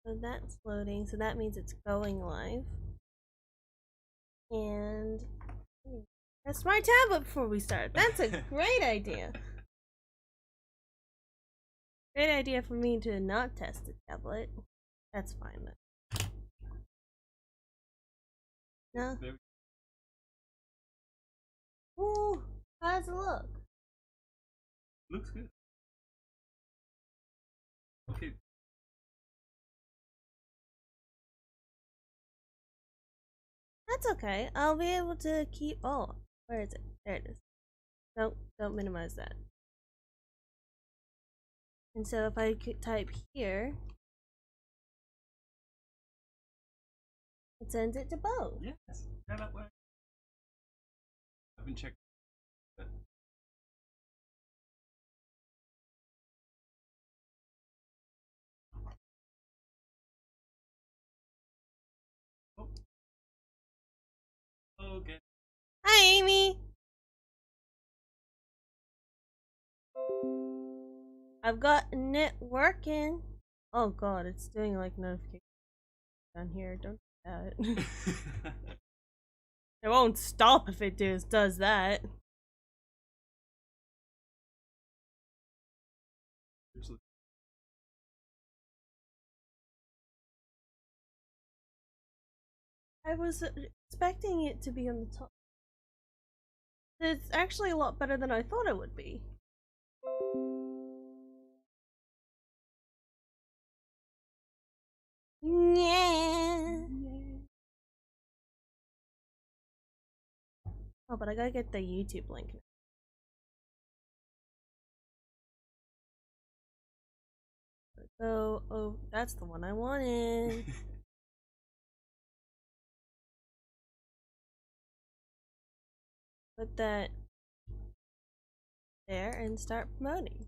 So that's loading, so that means it's going live. And test my tablet before we start. That's a great idea. Great idea for me to not test the tablet. That's fine then. No. Ooh, how's it look? Looks good. Okay. That's okay. I'll be able to keep. Oh, where is it? There it is. Don't minimize that. And so if I could type here, it sends it to both. Yes. How that works. I haven't checked. Oh. Okay. Hi, Amy. I've got it working. Oh God, it's doing like notifications down here. Don't do that. It won't stop if it does that. I was expecting it to be on the top. It's actually a lot better than I thought it would be. Yeah. Oh, but I gotta get the YouTube link. So, oh, that's the one I wanted. Put that there and start promoting.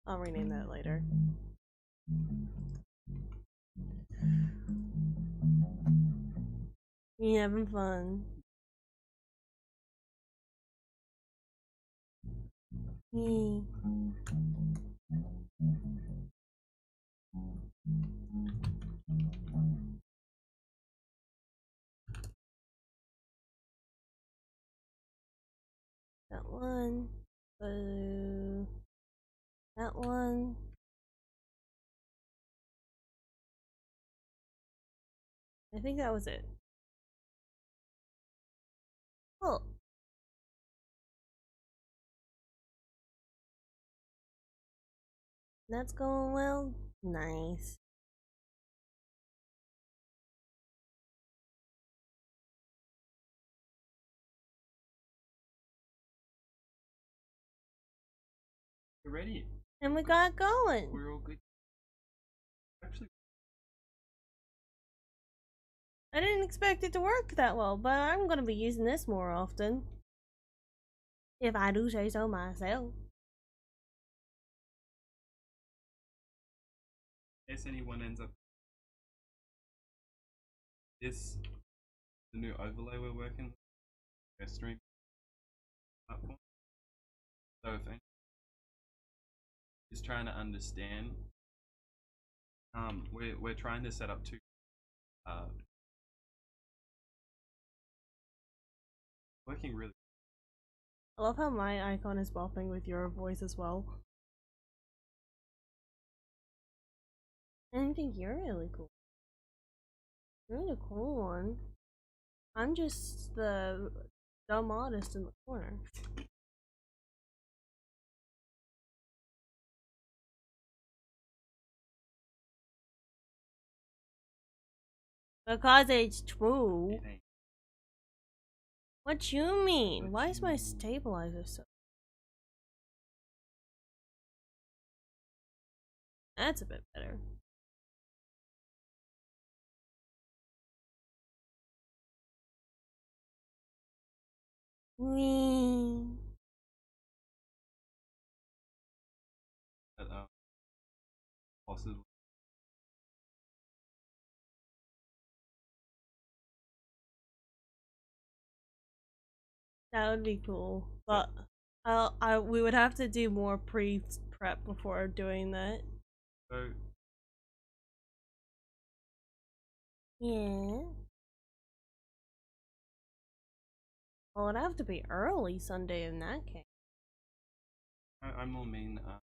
I'll rename that later. You having fun? Me. That one. That one. I think that was it. Cool. That's going well. Nice. We're ready. And we got going. We're all good. Actually, I didn't expect it to work that well, but I'm gonna be using this more often. If I do say so myself. if anyone ends up this the new overlay we're working with, our stream platform. So if anyone is trying to understand, we're trying to set up two working really. I love how my icon is bopping with your voice as well. And I think you're really cool. You're the cool one. I'm just the dumb artist in the corner. Because it's true. What you mean? Why is my stabilizer so... That's a bit better. Wee. Possibly. That would be cool, but we would have to do more prep before doing that. So Yeah. Well, it'd have to be early Sunday in that case. I more mean I'll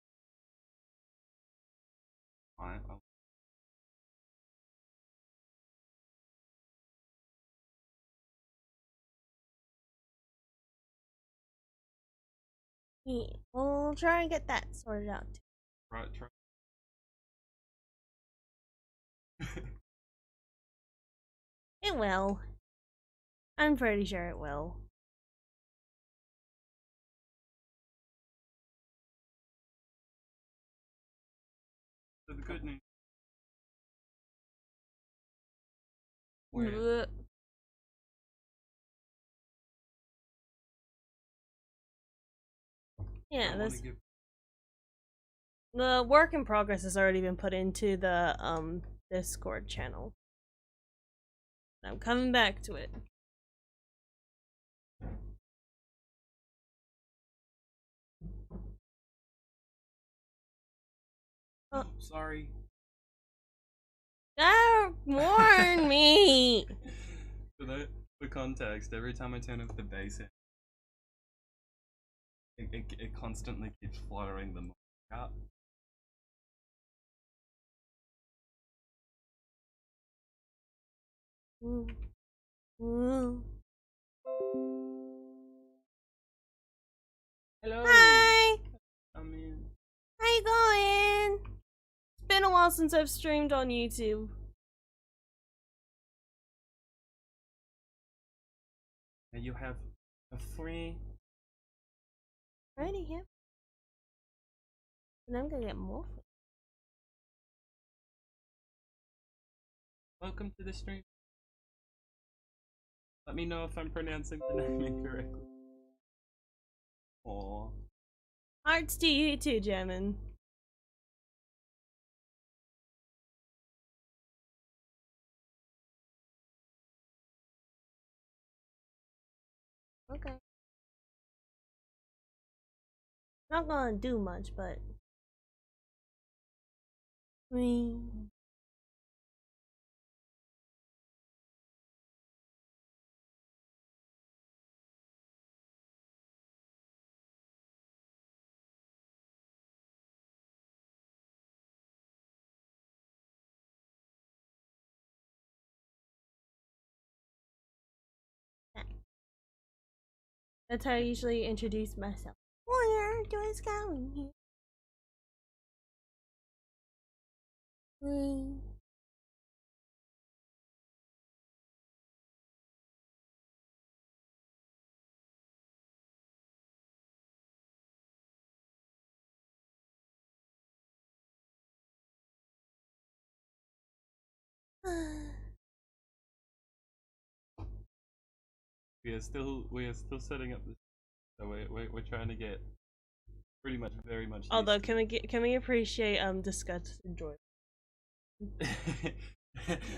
Yeah. We'll try and get that sorted out too. try. It will. I'm pretty sure it will. So the good news. Bleh. Yeah, the work in progress has already been put into the Discord channel. I'm coming back to it. Oh, sorry. Warn me! For context, every time I turn off the bass, it constantly keeps fluttering the mic out. Hello. Hi! I'm in. How you going? It's been a while since I've streamed on YouTube. And you have a free. Ready here. And I'm gonna get more. Welcome to the stream. Let me know if I'm pronouncing the name incorrectly. Aww. Hearts to you too, Gemmin. Okay. Not gonna do much, but. That's how I usually introduce myself. Where do I going here? We are still setting up this. So we're trying to get pretty much very much. Although, can we appreciate disgust and joy?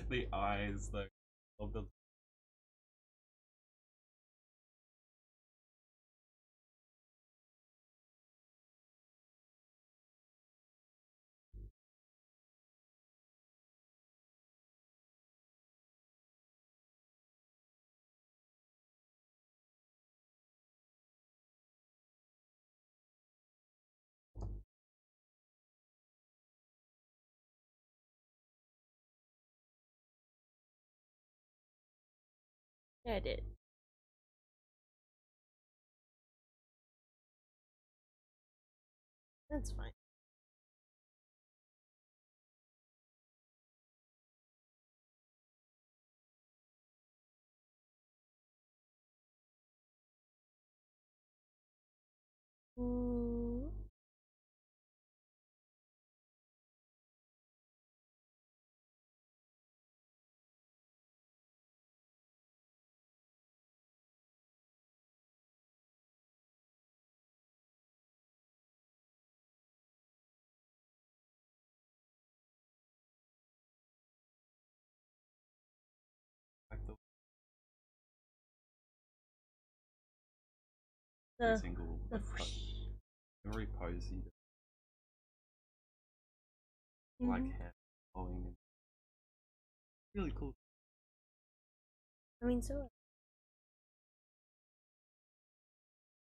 The eyes though of the. Yeah, I did. That's fine. every The single the every pose he does, like hair flowing, and really cool. I mean, so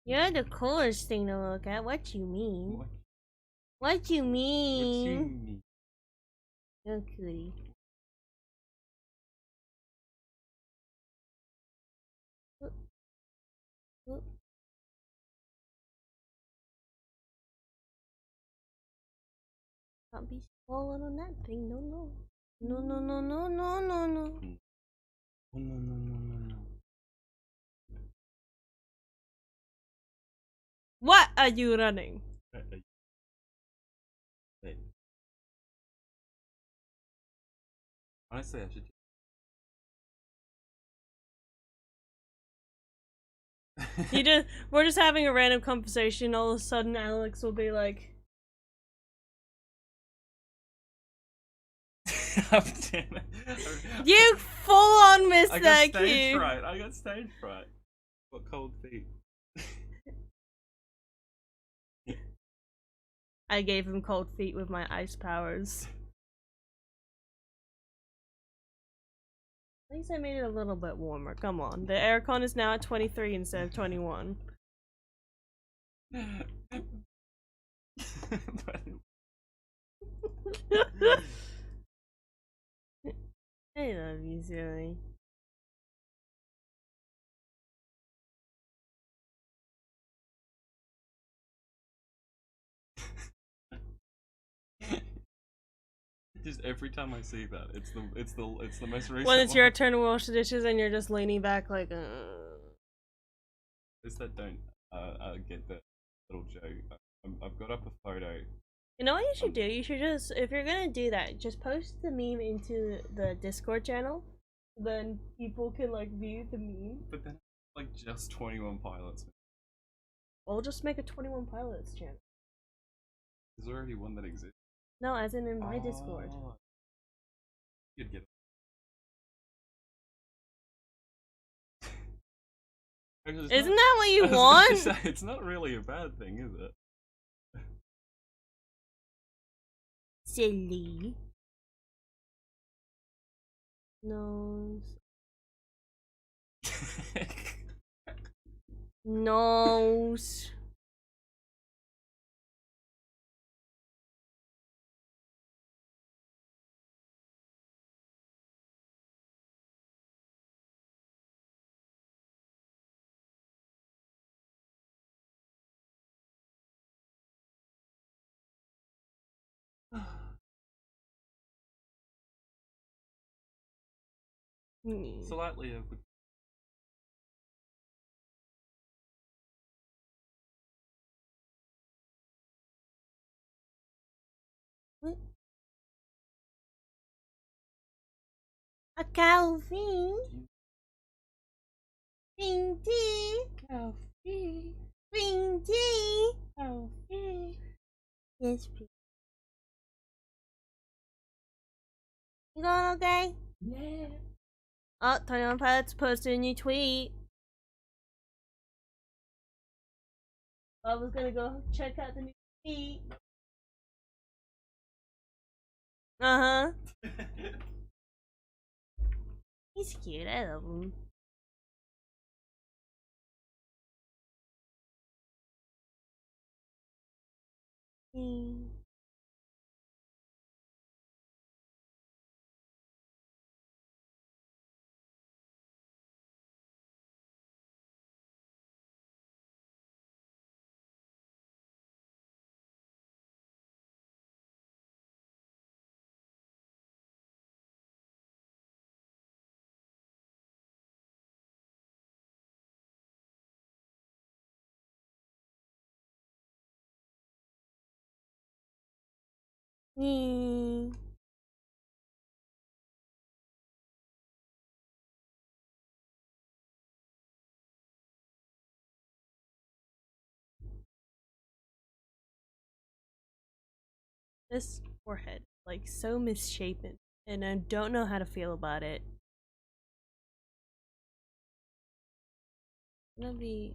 you're the coolest thing to look at. What you mean? What you mean? You're cutie. Oop, oop. Can't be swollen on that thing. No, no. No, no, no, no, no, no, no. Oh, no, no, no, no, no. What are you running? Hey. Honestly, I should. We're just having a random conversation. All of a sudden, Alex will be like, "You full on missed I that got stage cue." fright. I got stage fright. Got cold feet. I gave him cold feet with my ice powers. At least I made it a little bit warmer. Come on. The aircon is now at 23 instead of 21. I love you, silly. Just every time I see that, it's the most recent When it's your one. turn to wash the dishes and you're just leaning back like, Those that don't get the little joke, I've got up a photo. You know what you should do? You should just, if you're gonna do that, just post the meme into the Discord channel. Then people can like view the meme. But then, like, just 21 Pilots. Or just make a 21 Pilots channel. There's already one that exists. No, as in my Discord. You'd get it. Actually, Isn't that what you want? Say, it's not really a bad thing, is it? Silly. Nose. Nose. Slightly of What? A coffee. Green tea. Coffee. Green tea. Coffee. Yes, please. You going okay? Yeah. Oh, 21 Pilots posted a new tweet. I was gonna go check out the new tweet. Uh-huh. He's cute, I love him. This forehead, like, so misshapen, and I don't know how to feel about it. I'm gonna be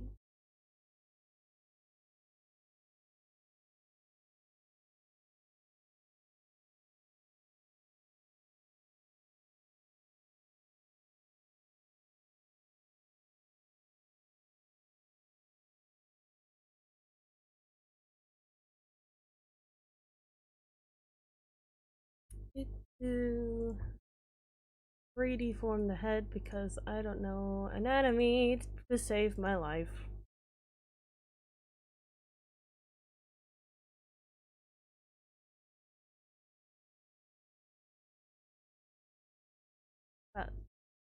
To 3D form the head because I don't know anatomy to save my life.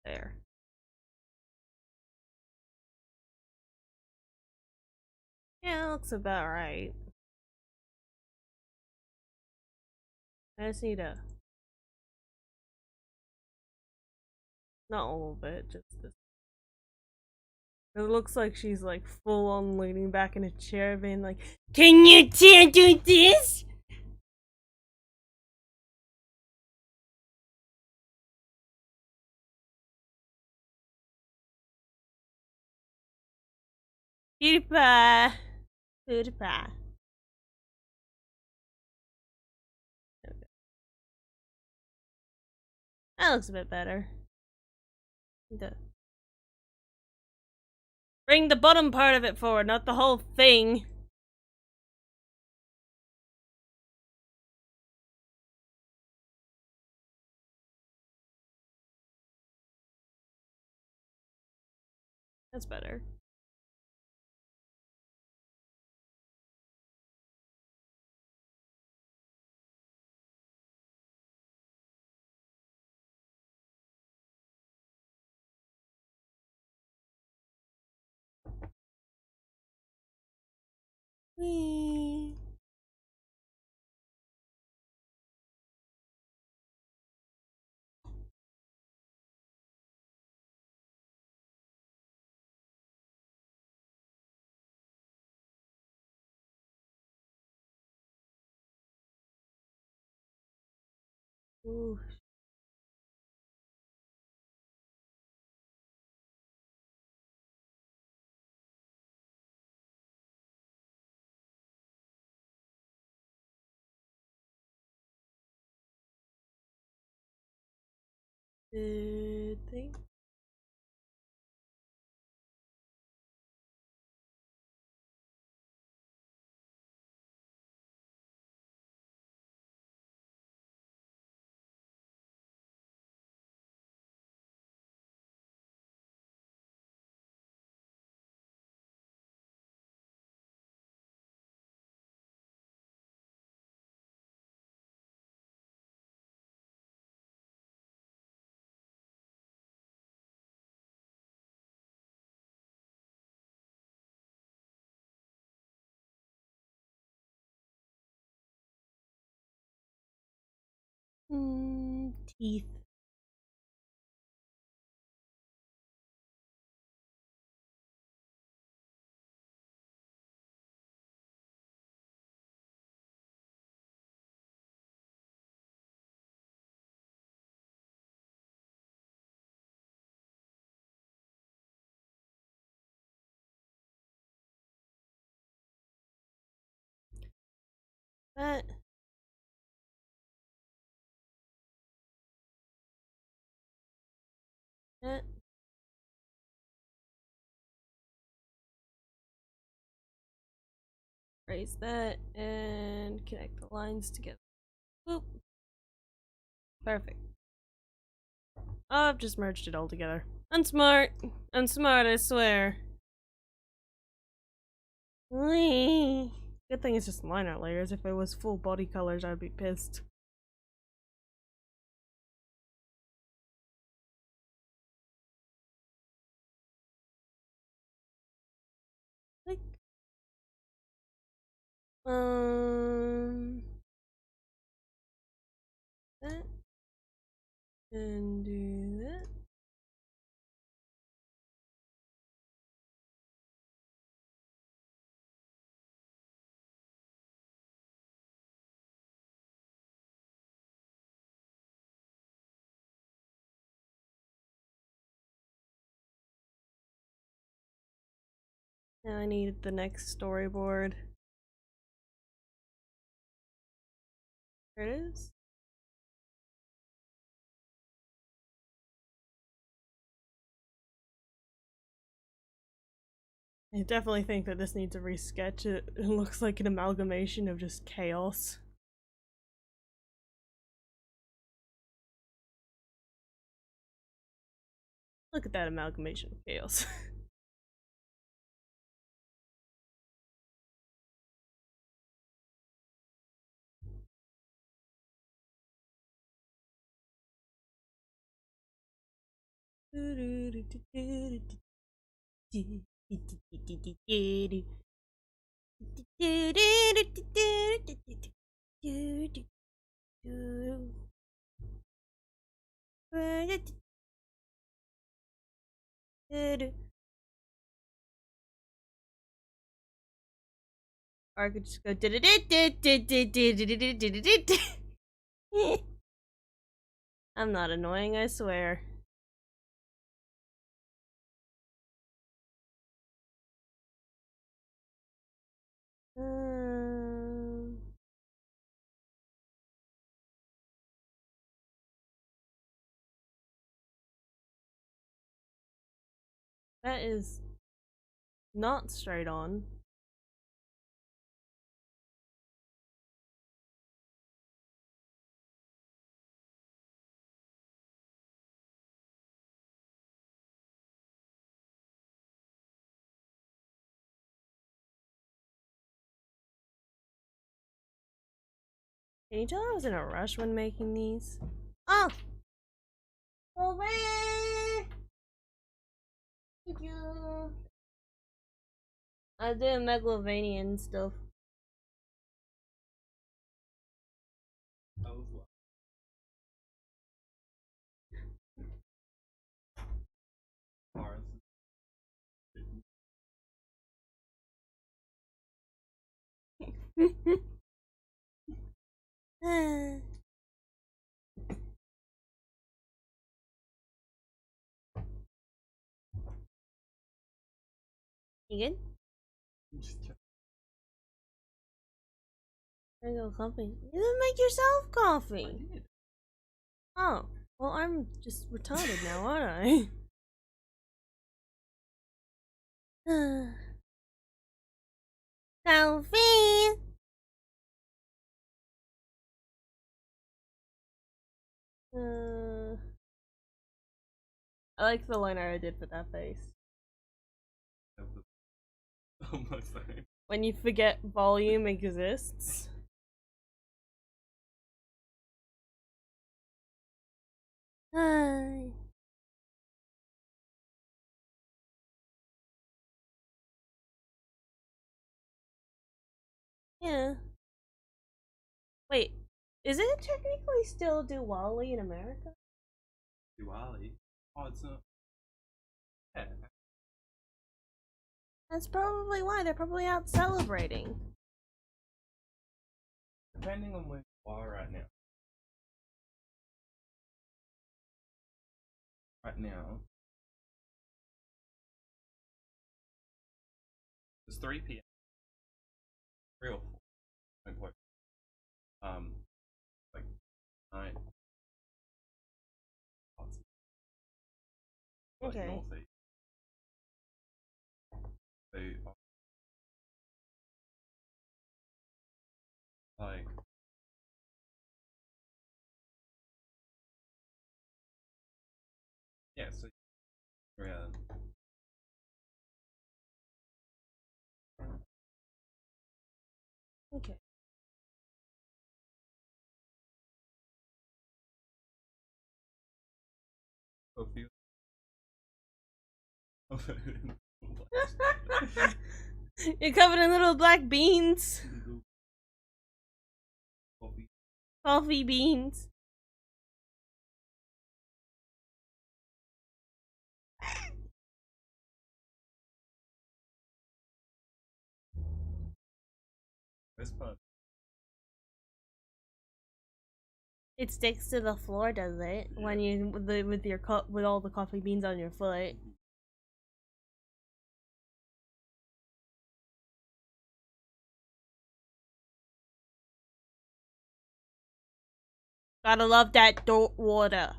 There. Yeah, looks about right. I just need a not a little bit, just this. It looks like she's like full on leaning back in a chair, being like, "Can you do this?" PewDiePie. PewDiePie. Okay. That looks a bit better. Bring the bottom part of it forward, not the whole thing. That's better. Whee. Ooh. Good thing. Teeth. That. That. Raise that and connect the lines together. Boop. Perfect. Oh, I've just merged it all together. Unsmart. Unsmart, I swear. Whee. Good thing it's just line art layers. If it was full body colors, I'd be pissed. Like, that and do that. Now I need the next storyboard. There it is. I definitely think that this needs a resketch. It looks like an amalgamation of just chaos. Look at that amalgamation of chaos. Or I could just go. I'm not annoying, I swear. That is not straight on. Can you tell I was in a rush when making these? Oh! Over! Thank you! I did Megalovanian stuff. That was what? Mars. You good? Just check. I go coffee. You didn't make yourself I coffee. did. Oh, well, I'm just retarded now, aren't I? Coffee. I like the liner I did for that face. That was almost like. When you forget volume exists. Hi. Yeah. Wait, is it technically still Diwali in America? Diwali? Oh, it's not. Yeah. That's probably why they're probably out celebrating. Depending on where you are right now. Right now. It's 3 p.m. 3 or 4. Don't quote. Like 9. Like Okay. northeast. So, like. Yeah, so. Around. Okay. Coffee. You're covered in little black beans. Coffee. Coffee beans. Best part. It sticks to the floor, does it? Yeah. When you with all the coffee beans on your foot. Gotta love that water.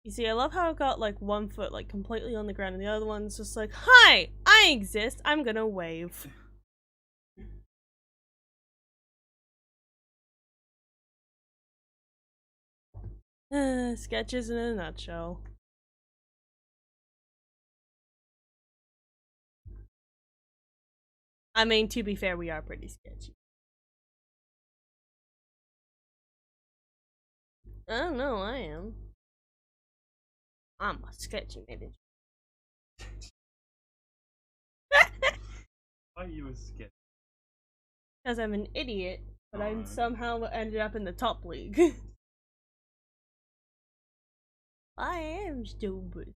You see, I love how I've got like one foot like completely on the ground and the other one's just like, hi, I exist, I'm gonna wave. Sketches in a nutshell. I mean, to be fair, we are pretty sketchy. I don't know, I am. I'm a sketchy manager. Why are you a sketch? Because I'm an idiot, but I somehow ended up in the top league. I am stupid.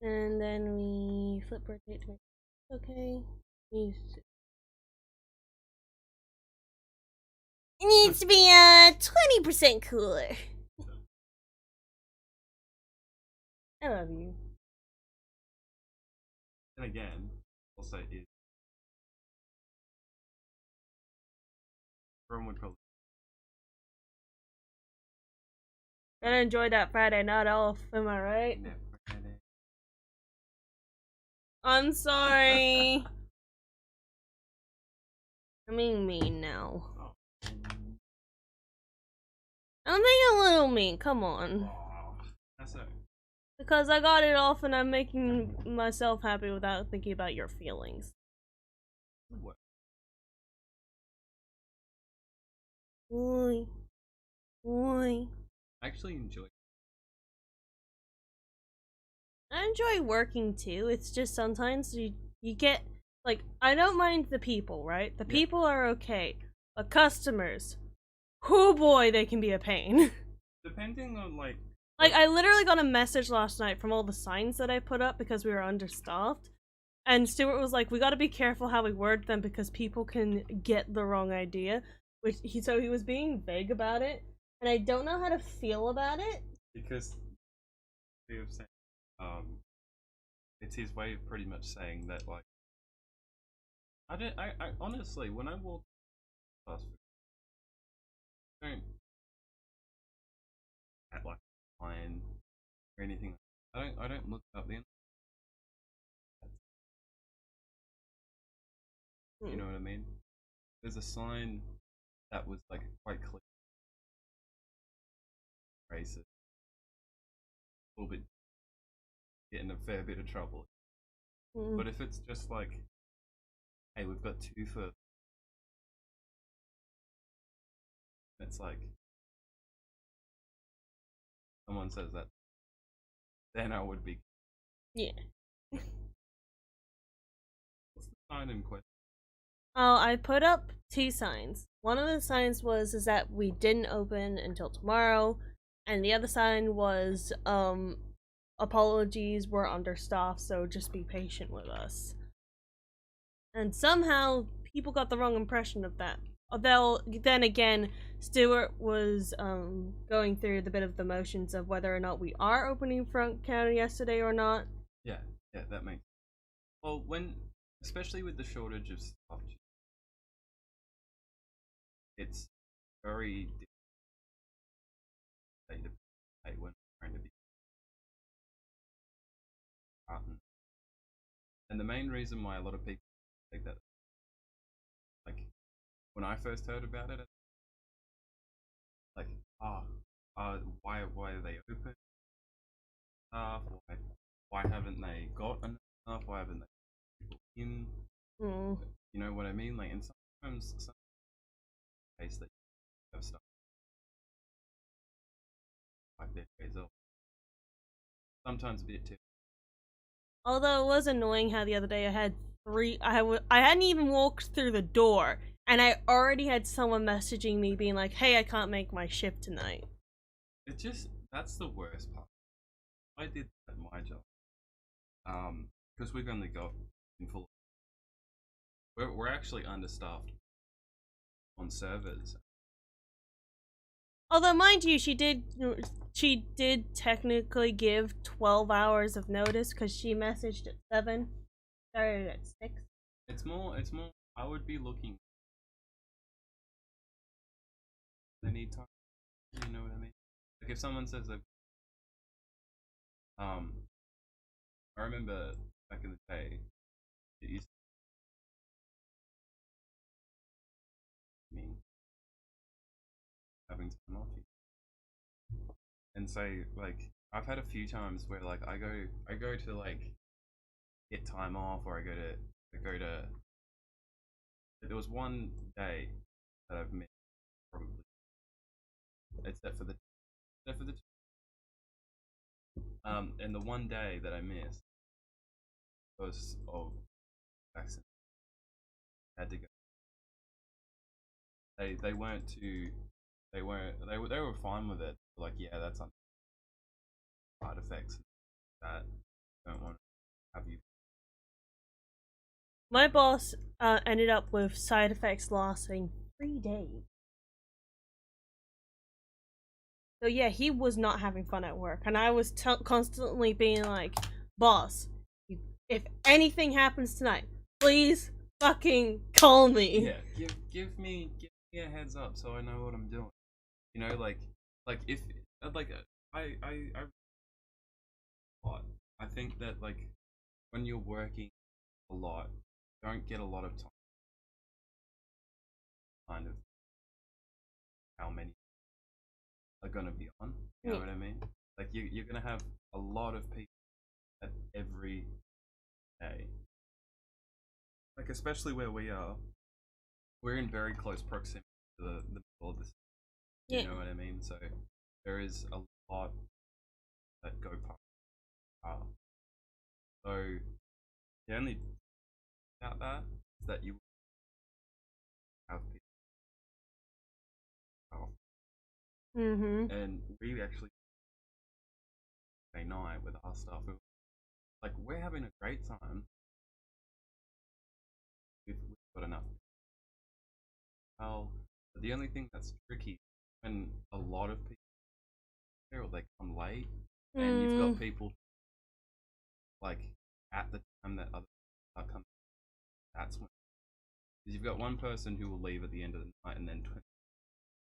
And then we flip rotate to make okay. It needs to be 20% cooler. I love you. And again, also is everyone would probably Gotta enjoy that Friday night off, am I right? never had it. I'm sorry. I'm being mean now. Oh. I'm being a little mean, come on. Oh, that's it. Because I got it off and I'm making myself happy without thinking about your feelings. What? Oi. Oi. I actually enjoy. I enjoy working too. It's just sometimes you get like I don't mind the people, right? The people are okay. But customers, oh boy, they can be a pain. Depending on like I literally got a message last night from all the signs that I put up because we were understaffed. And Stuart was like, we gotta be careful how we word them because people can get the wrong idea. So he was being vague about it. And I don't know how to feel about it. because he was saying, it's his way of pretty much saying that like I honestly when I walk past food, I don't at like line or anything. I don't look up the you know what I mean? There's a sign that was like quite clear racist. A little bit getting a fair bit of trouble. But if it's just like, hey, we've got 2 for it's like someone says that, then I would be. Yeah. What's the sign in question? Oh, I put up 2 signs. One of the signs was that we didn't open until tomorrow, and the other sign was apologies, we're understaffed, so just be patient with us. And somehow people got the wrong impression of that. Although then again, Stuart was going through the bit of the motions of whether or not we are opening front counter yesterday or not. Yeah, that makes. Well, especially with the shortage of stuff, it's very difficult to pay when trying to be. And the main reason why a lot of people think that, like, when I first heard about it, like, why are they open? Why haven't they got enough? Why haven't they people in? You know what I mean? Like, and sometimes case that you have stuff like their days off. Sometimes a bit too. Although it was annoying how the other day I had I hadn't even walked through the door, and I already had someone messaging me being like, hey, I can't make my shift tonight. That's the worst part. I did that at my job. Because we've only got in full. We're actually understaffed on servers. Although, mind you, she did technically give 12 hours of notice because she messaged at 7, started at 6. It's more. I would be looking. They need time. You know what I mean? Like if someone says that, I remember back in the day, it used to mean having time off. And so like I've had a few times where like I go to like get time off, or I go to. There was one day that I've missed probably, except for the and the one day that I missed was of accident. I had to go. They weren't too. They were fine with it. Like yeah, that's on side effects that don't want to have you. My boss ended up with side effects lasting 3 days. So yeah, he was not having fun at work, and I was constantly being like, "Boss, if anything happens tonight, please fucking call me." Yeah, give me a heads up so I know what I'm doing. You know, like if like I think that like when you're working a lot, you don't get a lot of time. Kind of how many are gonna be on. You know what I mean? Like you're gonna have a lot of people at every day. Like especially where we are, we're in very close proximity to the middle of the city. You know what I mean? So there is a lot that go past. So the only about that is that you have people. And we actually night with our stuff. Like we're having a great time. We've got enough. Well, the only thing that's tricky when a lot of people here or they come late, and you've got people like at the time that other people are coming. That's when because you've got one person who will leave at the end of the night and then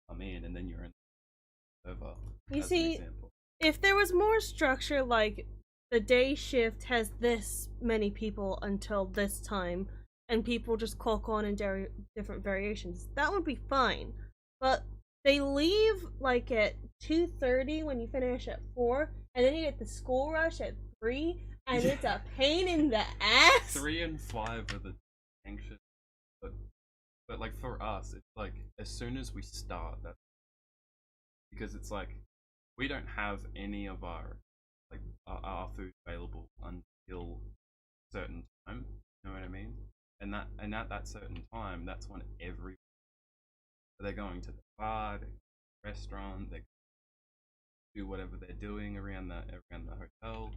come in, and then you're in the server. You see, if there was more structure, like the day shift has this many people until this time, and people just clock on in different variations, that would be fine. But they leave like at 2:30 when you finish at 4, and then you get the school rush at 3, and it's a pain in the ass. 3 and 5 are the anxious, but like for us, it's like as soon as we start that, because it's like we don't have any of our like our food available until a certain time. You know what I mean? And at that certain time, that's when they're going to the bar, the restaurant, they do whatever they're doing around the hotel,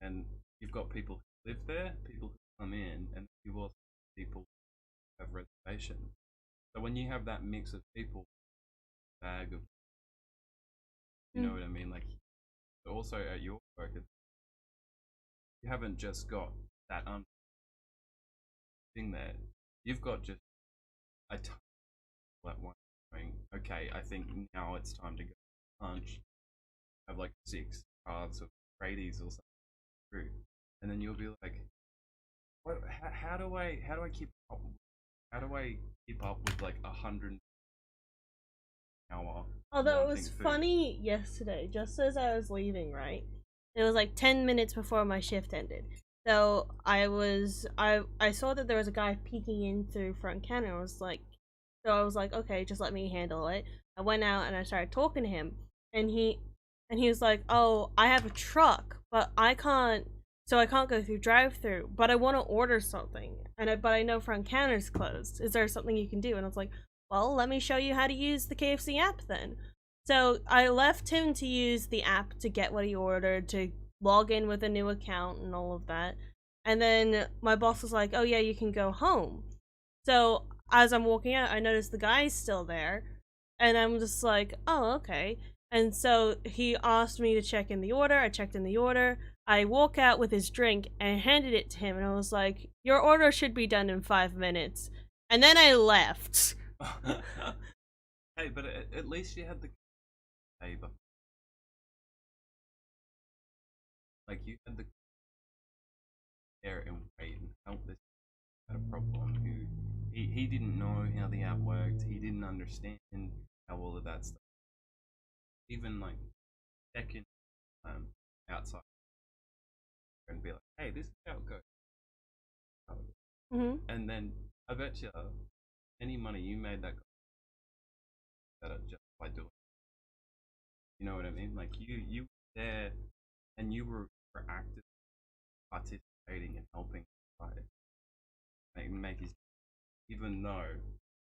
and you've got people who live there, people who come in, and you also people who have reservations. So when you have that mix of people, bag of, you know what I mean, like also at your work, you haven't just got that thing there. You've got just a ton that one going, okay, I think now it's time to go lunch. Have like 6 cards of tradies or something through, and then you'll be like, what? How do I keep up? How do I keep up with like 100 hour? Although it was funny yesterday, just as I was leaving, right? It was like 10 minutes before my shift ended. So I saw that there was a guy peeking in through front counter. I was like, okay, just let me handle it. I went out and I started talking to him, and he was like, oh, I have a truck, but I can't go through drive-through, but I want to order something, but I know front counter's closed. Is there something you can do? And I was like, well, let me show you how to use the KFC app then. So I left him to use the app to get what he ordered, to log in with a new account and all of that. And then my boss was like, oh yeah, you can go home. So as I'm walking out, I notice the guy's still there, and I'm just like, oh, okay. And so he asked me to check in the order. I checked in the order. I walk out with his drink and handed it to him, and I was like, your order should be done in 5 minutes. And then I left. Hey, but at least you had the paper. Like, you had the care and wait and help this had a problem who he didn't know how the app worked, he didn't understand how all of that stuff. Even like checking outside and be like, hey, this is how it goes. Mm-hmm. And then I bet you any money you made that better just by doing it. You know what I mean? Like you were there and you were active participating and helping make his, even though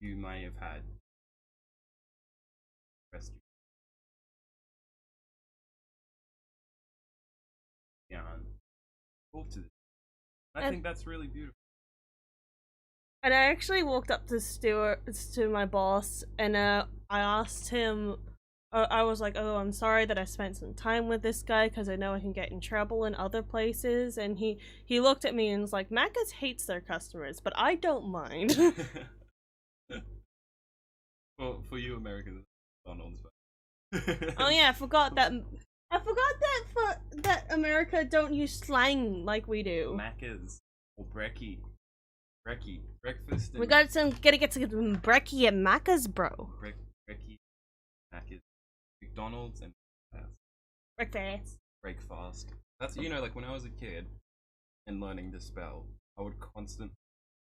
you may have had rescue down. Talk to this. I think that's really beautiful. And I actually walked up to my boss, and I asked him. I was like, "Oh, I'm sorry that I spent some time with this guy because I know I can get in trouble in other places." And he looked at me and was like, "Macca's hates their customers, but I don't mind." For you Americans, McDonald's. Oh yeah, I forgot that. That America don't use slang like we do. Macca's or brekkie, breakfast. We gotta get some brekkie at Macca's, bro. Brekkie, Macca's, McDonald's, and breakfast. That's, you know, like when I was a kid and learning to spell, I would constantly,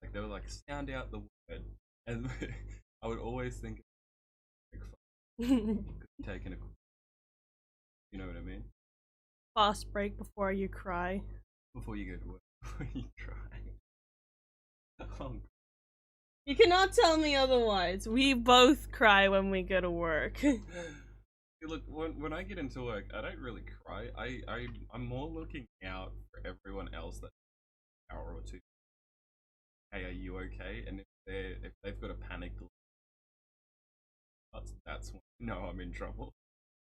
like, they would like sound out the word, and I would always think breakfast. Taking a, you know what I mean? Fast break before you cry. Before you go to work, before you cry. Oh. You cannot tell me otherwise. We both cry when we go to work. Look, when I get into work, I don't really cry. I'm more looking out for everyone else that an hour or two. Hey, are you okay? And if they've got a panic, that's when I know I'm in trouble,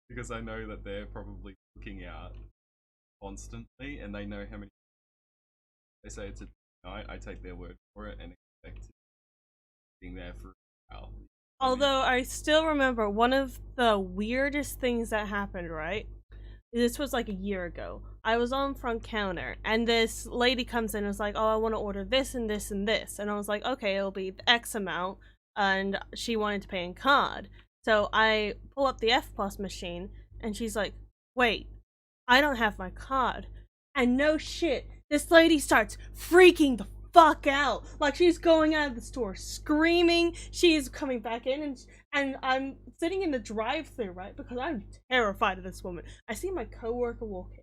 because I know that they're probably looking out constantly, and they know how many. They say it's a night. I take their word for it and expect being there for a while. Although I still remember one of the weirdest things that happened, right? This was like a year ago. I was on front counter, and this lady comes in and was like, oh, I want to order this and this and this. And I was like, okay, it'll be X amount. And she wanted to pay in card. So I pull up the FPOS machine, and she's like, wait, I don't have my card. And no shit, this lady starts freaking the fuck out. Like, she's going out of the store screaming. She's coming back in, and I'm sitting in the drive-thru, right? Because I'm terrified of this woman. I see my coworker walk in,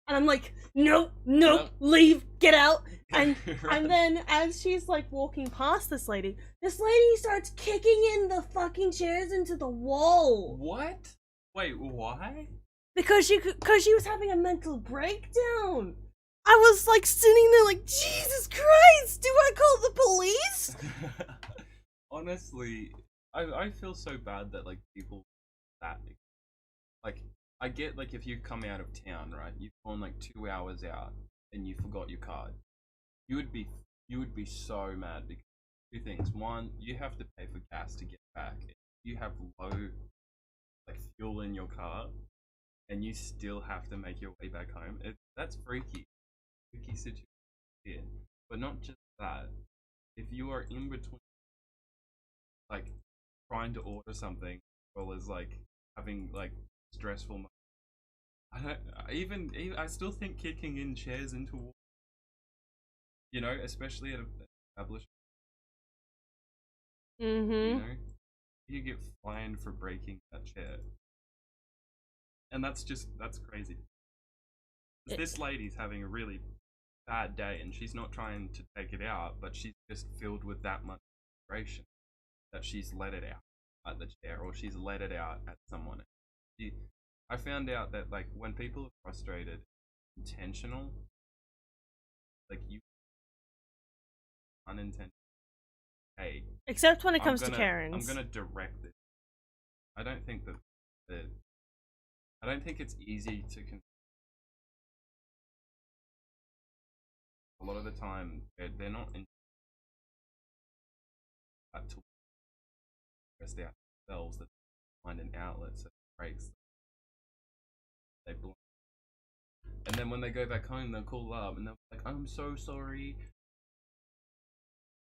and I'm like, nope, leave, get out. And and then as she's like walking past this lady starts kicking in the fucking chairs into the wall. What? Wait, why? Because she was having a mental breakdown. I was like sitting there like, Jesus Christ, do I call the police? Honestly, I feel so bad that like people that, like, I get, like, if you come out of town, right, you've gone like 2 hours out and you forgot your card, you would be so mad because two things. One, you have to pay for gas to get back. You have low like fuel in your car and you still have to make your way back home. That's freaky situation. Yeah. But not just that. If you are in between, like, trying to order something, as well as like having like stressful moments, I still think kicking in chairs into walls, you know, especially at an establishment. Mm-hmm. You know, you get fined for breaking that chair, and that's crazy. This lady's having a really bad day, and she's not trying to take it out, but she's just filled with that much frustration that she's let it out at the chair, or she's let it out at someone. I found out that like when people are frustrated, intentional, like you unintended. Hey, Except when it comes to Karens. I'm gonna direct this. I don't think that I don't think it's easy to. A lot of the time, they're not in that to express themselves. That find an outlet so it breaks. They blow. And then when they go back home, they'll call up and they're like, "I'm so sorry."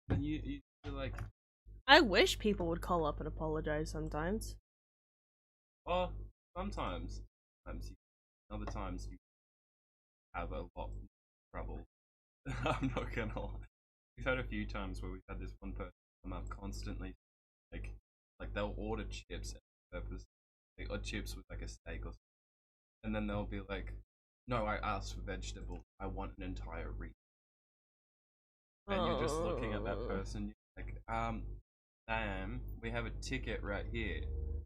And you're like, I wish people would call up and apologize sometimes. "Oh, sometimes, other times you have a lot of trouble." I'm not gonna lie. We've had a few times where we've had this one person come up constantly, like they'll order chips and purpose, like, or chips with like a steak or something, and then they'll be like, "No, I asked for vegetable. I want an entire wreath." And you're just looking at that person, like, damn, we have a ticket right here.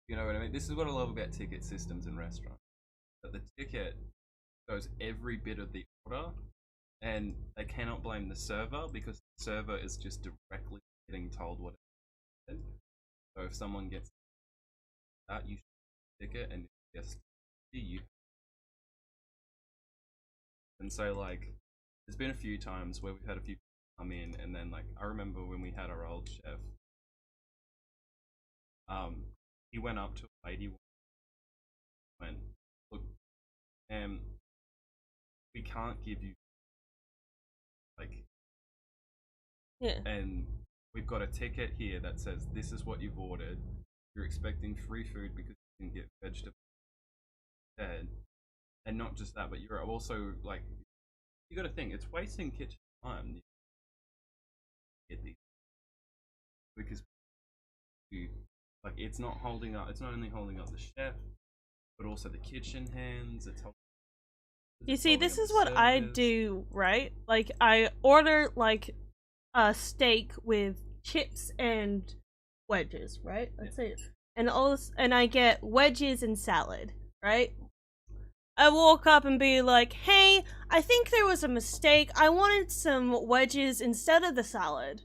You know what I mean? This is what I love about ticket systems in restaurants. That the ticket shows every bit of the order, and they cannot blame the server because the server is just directly getting told what it is. So if someone gets that, you should ticket and just see you. And so like, there's been a few times where we've had a few people come in, and then like I remember when we had our old chef, he went up to a lady, went, "Look, we can't give you like." Yeah. And we've got a ticket here that says this is what you've ordered. You're expecting free food because you can get vegetables instead. And not just that, but you're also like, you got to think it's wasting kitchen time. You get these because you, like, it's not holding up. It's not only holding up the chef, but also the kitchen hands. You see, this is what I do, right? Like, I order like a steak with chips and wedges, right? Let's say, and I get wedges and salad, right? I walk up and be like, "Hey, I think there was a mistake. I wanted some wedges instead of the salad.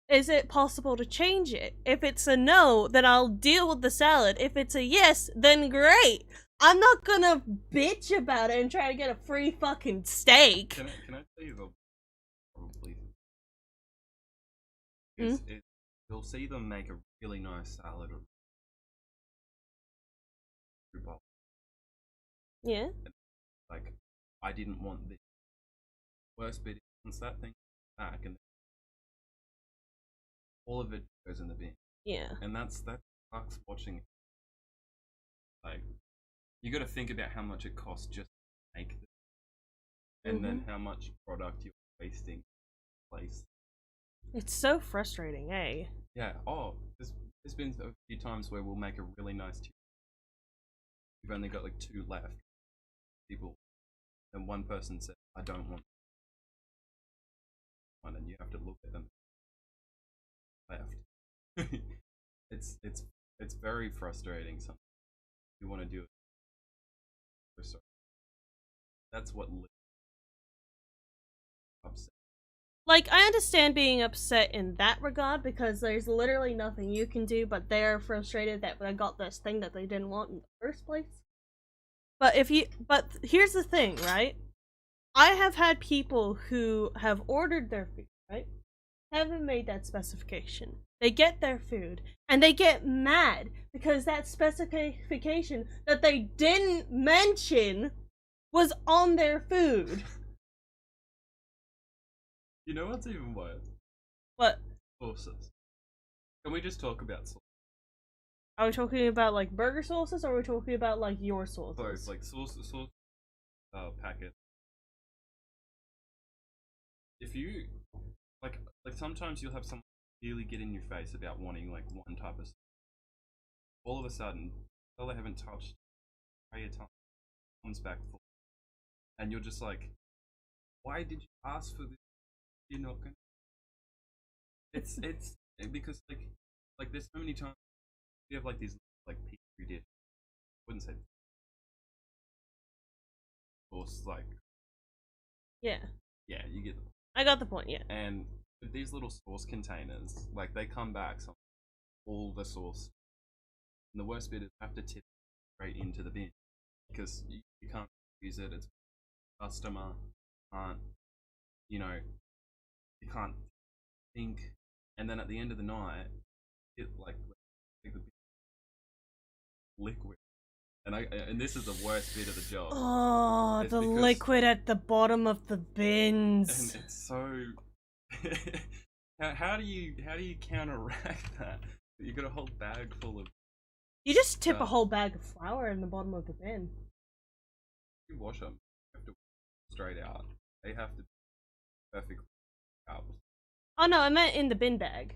Is it possible to change it? If it's a no, then I'll deal with the salad. If it's a yes, then great. I'm not gonna bitch about it and try to get a free fucking steak." Can I tell you the probably? Because you'll see them make a really nice salad or bowl. Yeah. Like, I didn't want this. Worst bit is once that thing back and all of it goes in the bin. Yeah. And that sucks watching it. Like, you got to think about how much it costs just to make this, and then how much product you're wasting in place. It's so frustrating, eh? Yeah. Oh, there's been a few times where we'll make a really nice tube. We've only got like 2 left. People, and one person said, "I don't want one," and you have to look at them left. it's very frustrating. Sometimes you want to do it. So that's what upset. Like, I understand being upset in that regard because there's literally nothing you can do, but they're frustrated that they got this thing that they didn't want in the first place. But here's the thing, right? I have had people who have ordered their food, right? Haven't made that specification. They get their food, and they get mad because that specification that they didn't mention was on their food. You know what's even worse? What? Sauces. Can we just talk about sauce? Are we talking about like burger sauces, or are we talking about like your sauces? Both, like sauce packet. If you like sometimes you'll have someone really get in your face about wanting like one type of sauce. All of a sudden, all they haven't touched, tray of time comes back full, and you're just like, why did you ask for this? You're not gonna. It's because like there's so many times you have like these like petri dish. I wouldn't say sauce, like Yeah. yeah, you get the point. I got the point, yeah. And with these little sauce containers, like they come back so all the sauce. And the worst bit is you have to tip it straight into the bin because you can't use it. It's customer can't, you know, you can't think. And then at the end of the night, it like the liquid. And this is the worst bit of the job. Oh, the liquid at the bottom of the bins. And it's so. how do you counteract that? You got a whole bag full of. You just tip a whole bag of flour in the bottom of the bin. You wash them. You have to straight out. They have to be perfectly out. Oh no, I meant in the bin bag.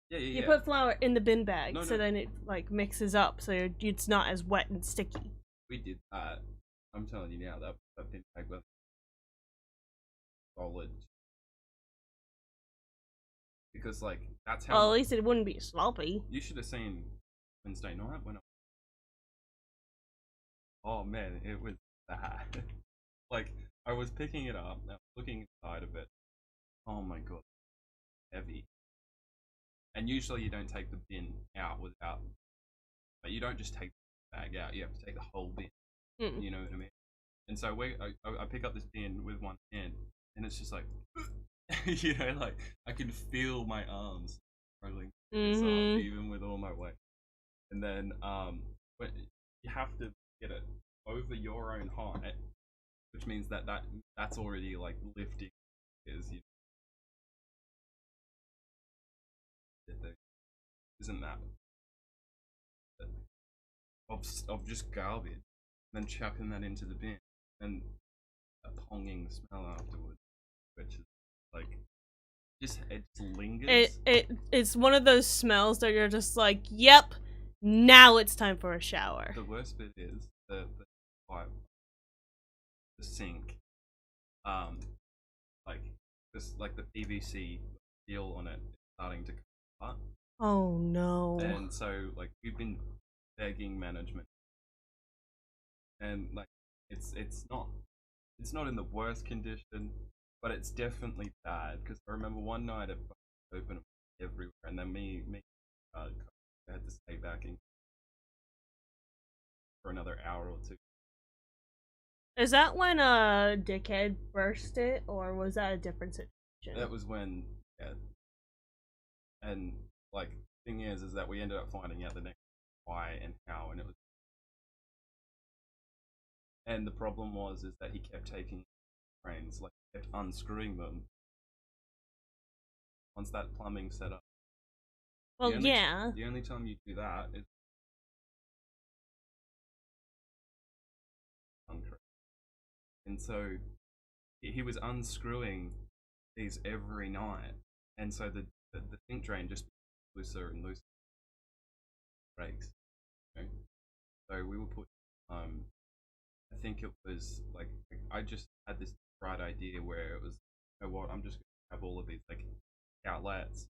Yeah. You put flour in the bin bag, No. then it like mixes up, so it's not as wet and sticky. We did that. I'm telling you now, that bin bag was solid. Because like that's how. Well, at least it wouldn't be sloppy. You should have seen Wednesday night when. Oh man, it was bad. Like I was picking it up, I was looking inside of it. Oh my god, heavy. And usually you don't take the bin out without, but you don't just take the bag out. You have to take the whole bin. You know what I mean? And so I pick up this bin with one hand, and it's just like, you know, like I can feel my arms struggling this up, even with all my weight. And then but you have to get it over your own height, which means that's already like lifting. Isn't that of just garbage, and then chucking that into the bin, and a ponging smell afterwards, which is like it lingers. It's one of those smells that you're just like, yep, now it's time for a shower. The worst bit is the pipe, the sink, like this, like the PVC seal on it is starting to come apart. Oh no. And so like we've been begging management, and like it's not in the worst condition, but it's definitely bad, because I remember one night it opened everywhere, and then me had to stay back in for another hour or two. Is that when a dickhead burst it, or was that a different situation? That was when, yeah. And like the thing is that we ended up finding out the next why and how, and it was. And the problem was that he kept taking trains, like kept unscrewing them. Once that plumbing's set up. Well, yeah. The only time you do that is. And so he was unscrewing these every night, and so the sink drain just looser and looser breaks. You know? So we were put. I think it was like I just had this bright idea where it was, you know what, I'm just gonna have all of these like outlets,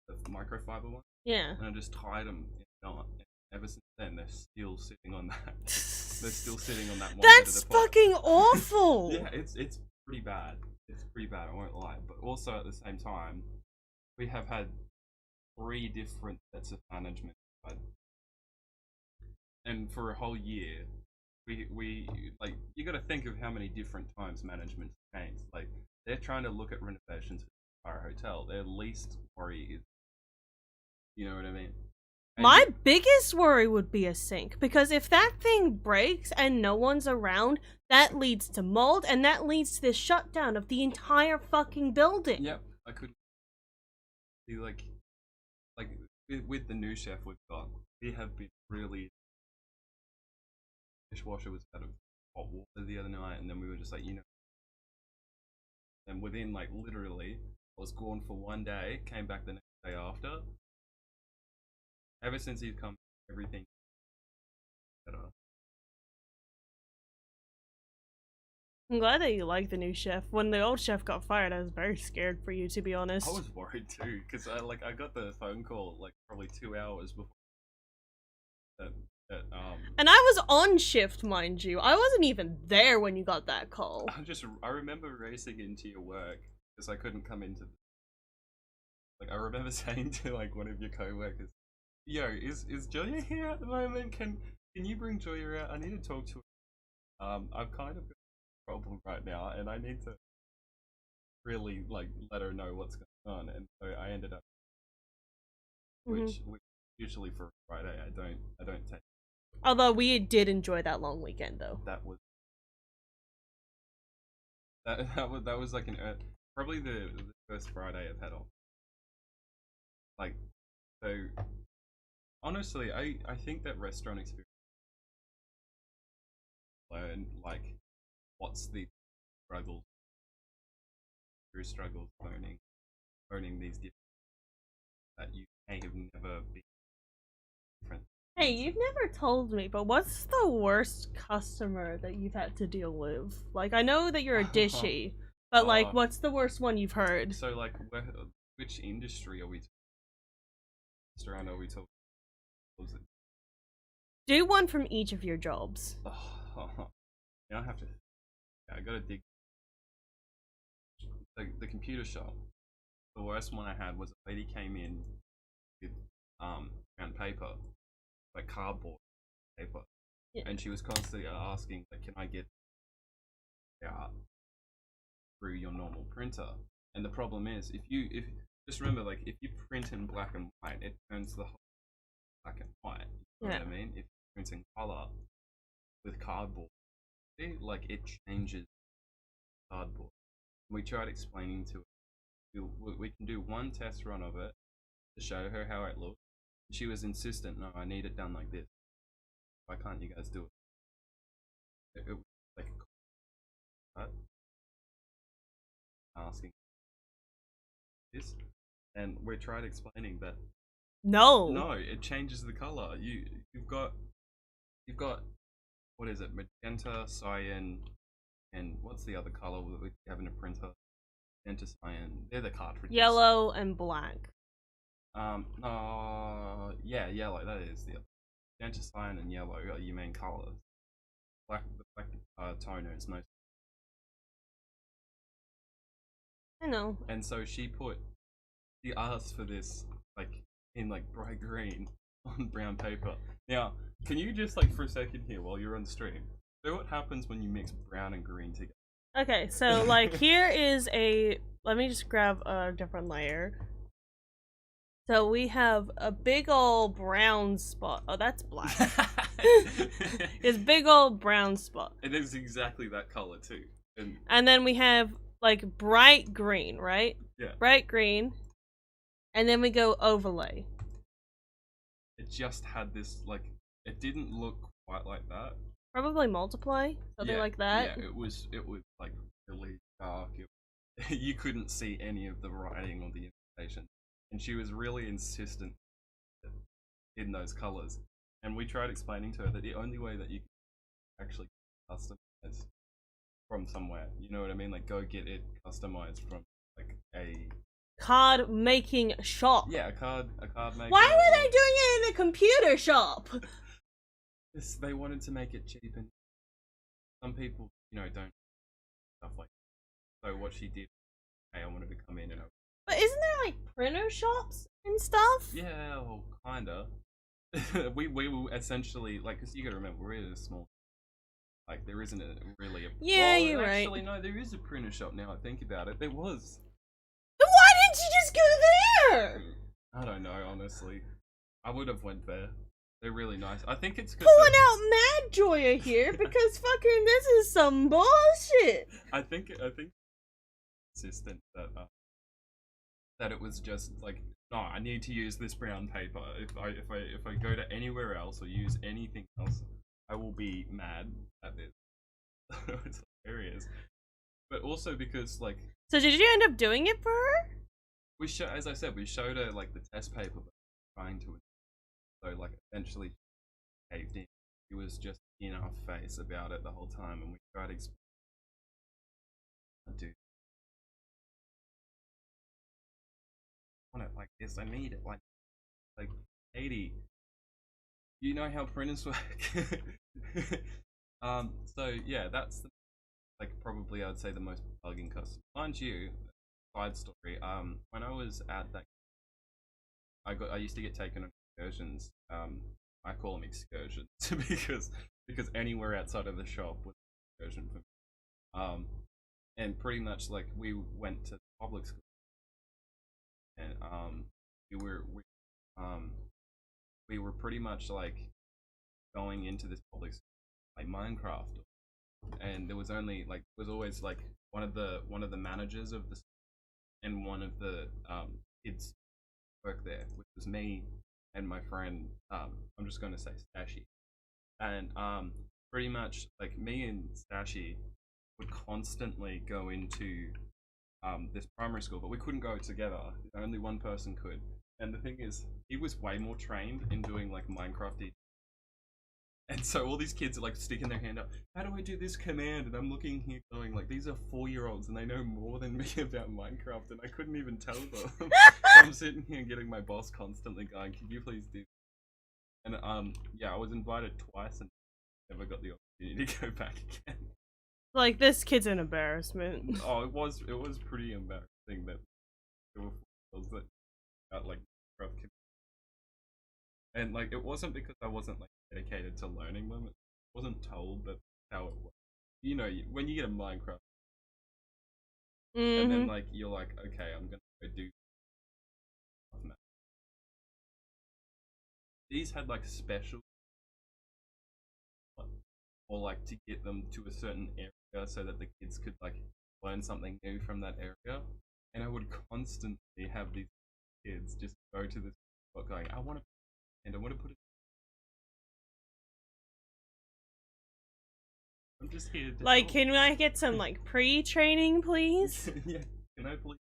the microfiber one. Yeah. And I just tied them in a knot. And ever since then, they're still sitting on that. They're still sitting on that. That's fucking awful. Yeah, it's pretty bad. It's pretty bad. I won't lie. But also at the same time, we have had 3 different sets of management, and for a whole year, we like, you got to think of how many different times management changed. Like they're trying to look at renovations for our hotel. Their least worry is, you know what I mean? And my biggest worry would be a sink, because if that thing breaks and no one's around, that leads to mold, and that leads to the shutdown of the entire fucking building. Yep, I could be like with the new chef we've got, we have been really. Dishwasher was out of hot water the other night, and then we were just like, you know. And within like literally, I was gone for one day, came back the next day after. Ever since he's come, everything better. I'm glad that you like the new chef. When the old chef got fired, I was very scared for you, to be honest. I was worried too, because I got the phone call like probably 2 hours before. And I was on shift, mind you. I wasn't even there when you got that call. I remember racing into your work because I couldn't come into Like I remember saying to like one of your coworkers, "Yo, is Julia here at the moment? Can you bring Julia out? I need to talk to her. I've kind of got a problem right now, and I need to really like let her know what's going on." And so I ended up, which usually for Friday I don't take. Although we did enjoy that long weekend though. That was that was like probably the first Friday I've had off. Like so honestly, I think that restaurant experience learn like what's the struggles through struggles learning these different that you may have never been different. Hey, you've never told me, but what's the worst customer that you've had to deal with? Like, I know that you're a dishy, but like, what's the worst one you've heard? So like, which industry are we talking? Restaurant are we talking? Do one from each of your jobs. Yeah, I have to. Yeah, I gotta dig. The computer shop. The worst one I had was a lady came in with brown paper, like cardboard paper, and she was constantly asking, like, "Can I get out through your normal printer?" And the problem is, if just remember, like, if you print in black and white, it turns the whole black and white. You know what I mean? If you print in color with cardboard, like it changes cardboard. We tried explaining to her, we can do one test run of it to show her how it looks. She was insistent, no, I need it done like this. Why can't you guys do it? It like right? Asking this, and we tried explaining that. No, it changes the color. You've got what is it? Magenta, cyan, and what's the other color that we have in a printer? Magenta, cyan. They're the cartridges. Yellow and black. No, yeah, yellow. That is the magenta, cyan, and yellow are your main colors. The black toner is most. I know. And so she asked for this like in like bright green on brown paper. Now, can you just like for a second here while you're on stream, so what happens when you mix brown and green together? Okay, so like here is let me just grab a different layer. So we have a big old brown spot. Oh, that's black. It's big old brown spot. It is exactly that color too. And then we have like bright green, right? Yeah. Bright green. And then we go overlay. It just had this like it didn't look quite like that. Probably multiply, something like that. Yeah, it was like really dark. You couldn't see any of the writing or the information, and she was really insistent in those colors. And we tried explaining to her that the only way that you can actually customize from somewhere, you know what I mean? Like go get it customized from like a card making shop. Yeah, a card maker. Why were they doing it in a computer shop? They wanted to make it cheap, and some people, you know, don't stuff like that. So what she did, hey, I wanted to come in and. But isn't there like printer shops and stuff? Yeah, well, kinda. we were essentially like, cause you gotta remember we're in a small. Like there isn't really a. Yeah, well, you're right. Actually, no, there is a printer shop now. I think about it. There was. Then why didn't you just go there? I don't know, honestly. I would have went there. They're really nice. I think it's pulling out mad Joya here because fucking this is some bullshit. I think consistent that it was just like no, I need to use this brown paper. If I go to anywhere else or use anything else, I will be mad at this. It's hilarious. But also because like. So did you end up doing it for her? As I said, we showed her like the test paper, but trying to. So like eventually she caved in. She was just in our face about it the whole time, and we tried to explain. Dude, I want it like this. I need it like 80. You know how printers work. So yeah, that's like probably I'd say the most bugging customer. Mind you, side story. When I was at that I used to get taken on excursions. I call them excursions because anywhere outside of the shop was an excursion for me. And pretty much like we went to public school, and um we were pretty much like going into this public school like Minecraft, and there was only like was always like one of the managers of the and one of the kids work there, which was me and my friend. I'm just going to say Stashy, and pretty much like me and Stashy would constantly go into this primary school, but we couldn't go together. Only one person could. And the thing is, he was way more trained in doing like Minecraft. And so all these kids are like sticking their hand up. How do I do this command? And I'm looking here going like, these are 4-year-olds and they know more than me about Minecraft, and I couldn't even tell them. So I'm sitting here getting my boss constantly going, "Can you please do?" And yeah, I was invited twice and never got the opportunity to go back again. Like, this kid's an embarrassment. Oh, it was pretty embarrassing that there were girls that got like Minecraft, and like it wasn't because I wasn't like dedicated to learning them. It wasn't told that how it was. You know, when you get a Minecraft, and then like you're like, okay, I'm gonna go do. These had like special, or like to get them to a certain area so that the kids could like learn something new from that area. And I would constantly have these kids just go to this spot going, I want to put it. I'm just here to Like, help. can I get some like pre-training, please? Yeah, can I please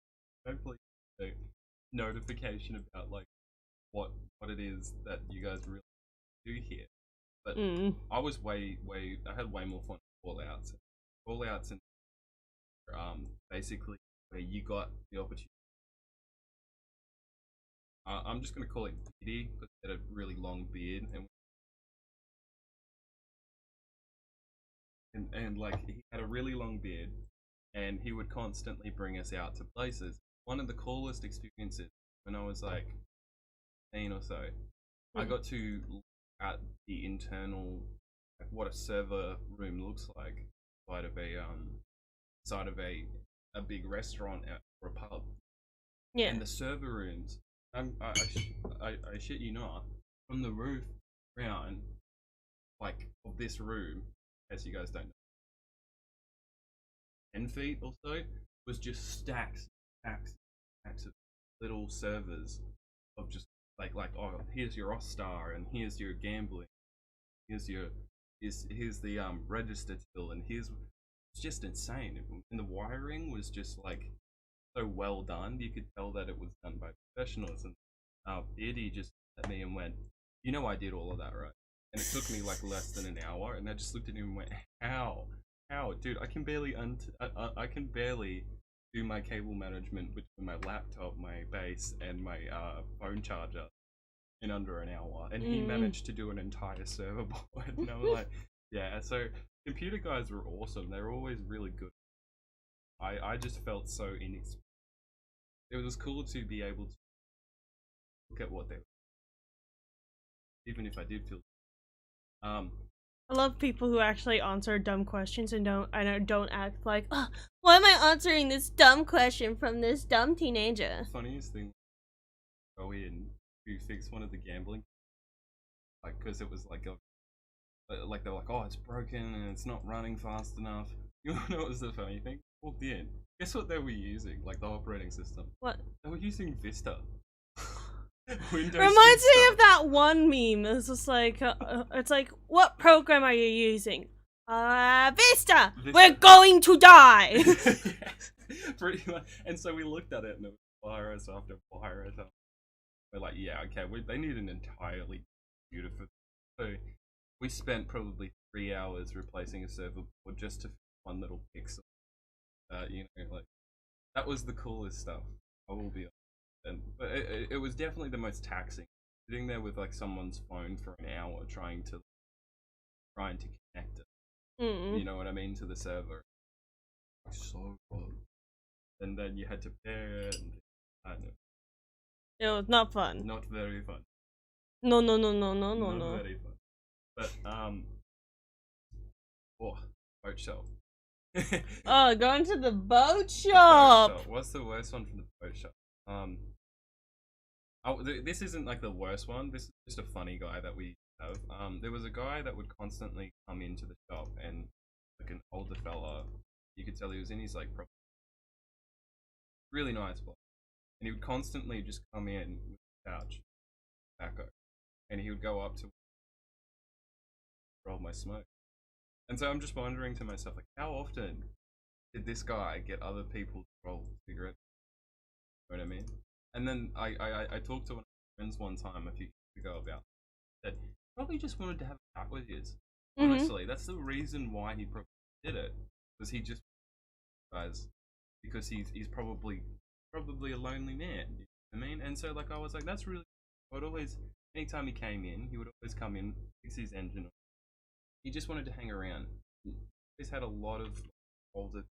a notification about like what it is that you guys really do here? But I was I had way more fun with call-outs and basically where you got the opportunity. I'm just gonna call it Diddy because he had a really long beard, and like he had a really long beard, and he would constantly bring us out to places. One of the coolest experiences when I was like 15 or so, I got to look at the internal, like what a server room looks like side of a big restaurant or a pub. Yeah. And the server rooms, I shit you not, from the roof around, like of this room, as you guys don't know, 10 feet or so, was just stacks of little servers of just like oh, here's your Ostar, and here's your gambling, here's the register till, and it's just insane. And the wiring was just like so well done. You could tell that it was done by professionals. And Beardy just looked at me and went, "You know, I did all of that, right?" And it took me like less than an hour. And I just looked at him and went, "How? How, dude? I can barely I can barely do my cable management between my laptop, my base, and my phone charger in under an hour." And he managed to do an entire server board. And I was like, "Yeah." So computer guys were awesome. They were always really good. I just felt so inexperienced. It was cool to be able to look at what they were, even if I did feel. I love people who actually answer dumb questions and don't act like, oh, why am I answering this dumb question from this dumb teenager? The funniest thing, go in to fix one of the gambling, like because it was like like they're like, oh, it's broken and it's not running fast enough. You know what was the funny thing? Walked in. Guess what they were using? Like the operating system. What? They were using Vista. Reminds me of that one meme. It's just like, it's like, what program are you using? Vista! We're going to die! Yes, pretty much. And so we looked at it and it was virus after virus. We're like, yeah, okay, they need an entirely beautiful. So we spent probably 3 hours replacing a server board just to fix one little pixel. You know, like, that was the coolest stuff. I will be honest. But it was definitely the most taxing. Sitting there with like someone's phone for an hour trying to connect it. You know what I mean, to the server. So close. And then you had to pair it. And I don't know. It was not fun. Not very fun. No. Not very fun. But oh, boat shop. Oh, going to the boat The shop. boat shop. What's the worst one from the boat shop? This isn't like the worst one. This is just a funny guy that we have. There was a guy that would constantly come into the shop, and like an older fella, you could tell he was in his like really nice block, and he would constantly just come in with a couch, tobacco, and he would go up to roll my smoke. And so I'm just wondering to myself, like, how often did this guy get other people to roll cigarettes? You know what I mean? And then I talked to one of my friends one time a few years ago about that. Probably just wanted to have a chat with his. Honestly, that's the reason why he probably did it. Because he just guys, because he's probably a lonely man. You know what I mean? And so like I was like, that's really. I would always, anytime he came in, he would always come in, fix his engine. He just wanted to hang around. He always had a lot of older.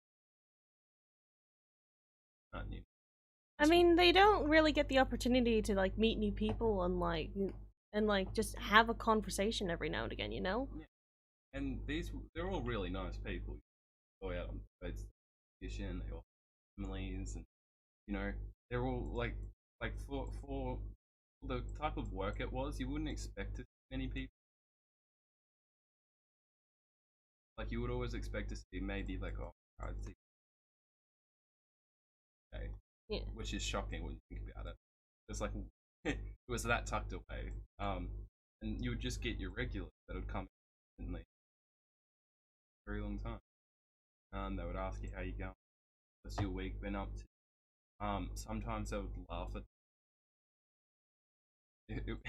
You I mean, they don't really get the opportunity to like meet new people and like just have a conversation every now and again, you know? Yeah. And they're all really nice people. Go out on boats, fishing, they all have families, and you know, they're all like for the type of work it was, you wouldn't expect to see many people. Like you would always expect to see maybe like I'd see, okay, Yeah. which is shocking when you think about it. It's like it was that tucked away, and you would just get your regulars that would come in like a very long time. They would ask you how you going, what's your week been up to. Sometimes they would laugh at.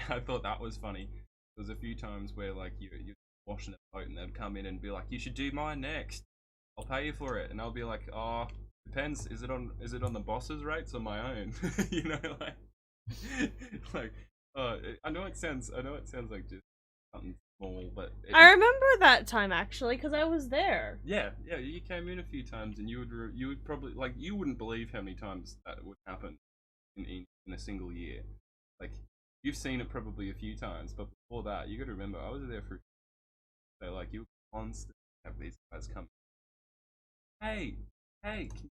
I thought that was funny. There was a few times where like you're washing a boat and they'd come in and be like, "You should do mine next. I'll pay you for it." And I'll be like, "Oh, depends. Is it on the boss's rates or my own?" You know, like I know it sounds like just something small, but I remember that time actually because I was there. yeah, you came in a few times and you would probably like you wouldn't believe how many times that would happen in a single year. Like you've seen it probably a few times, but before that, you got to remember I was there for so like you constantly have these guys come. Hey, can you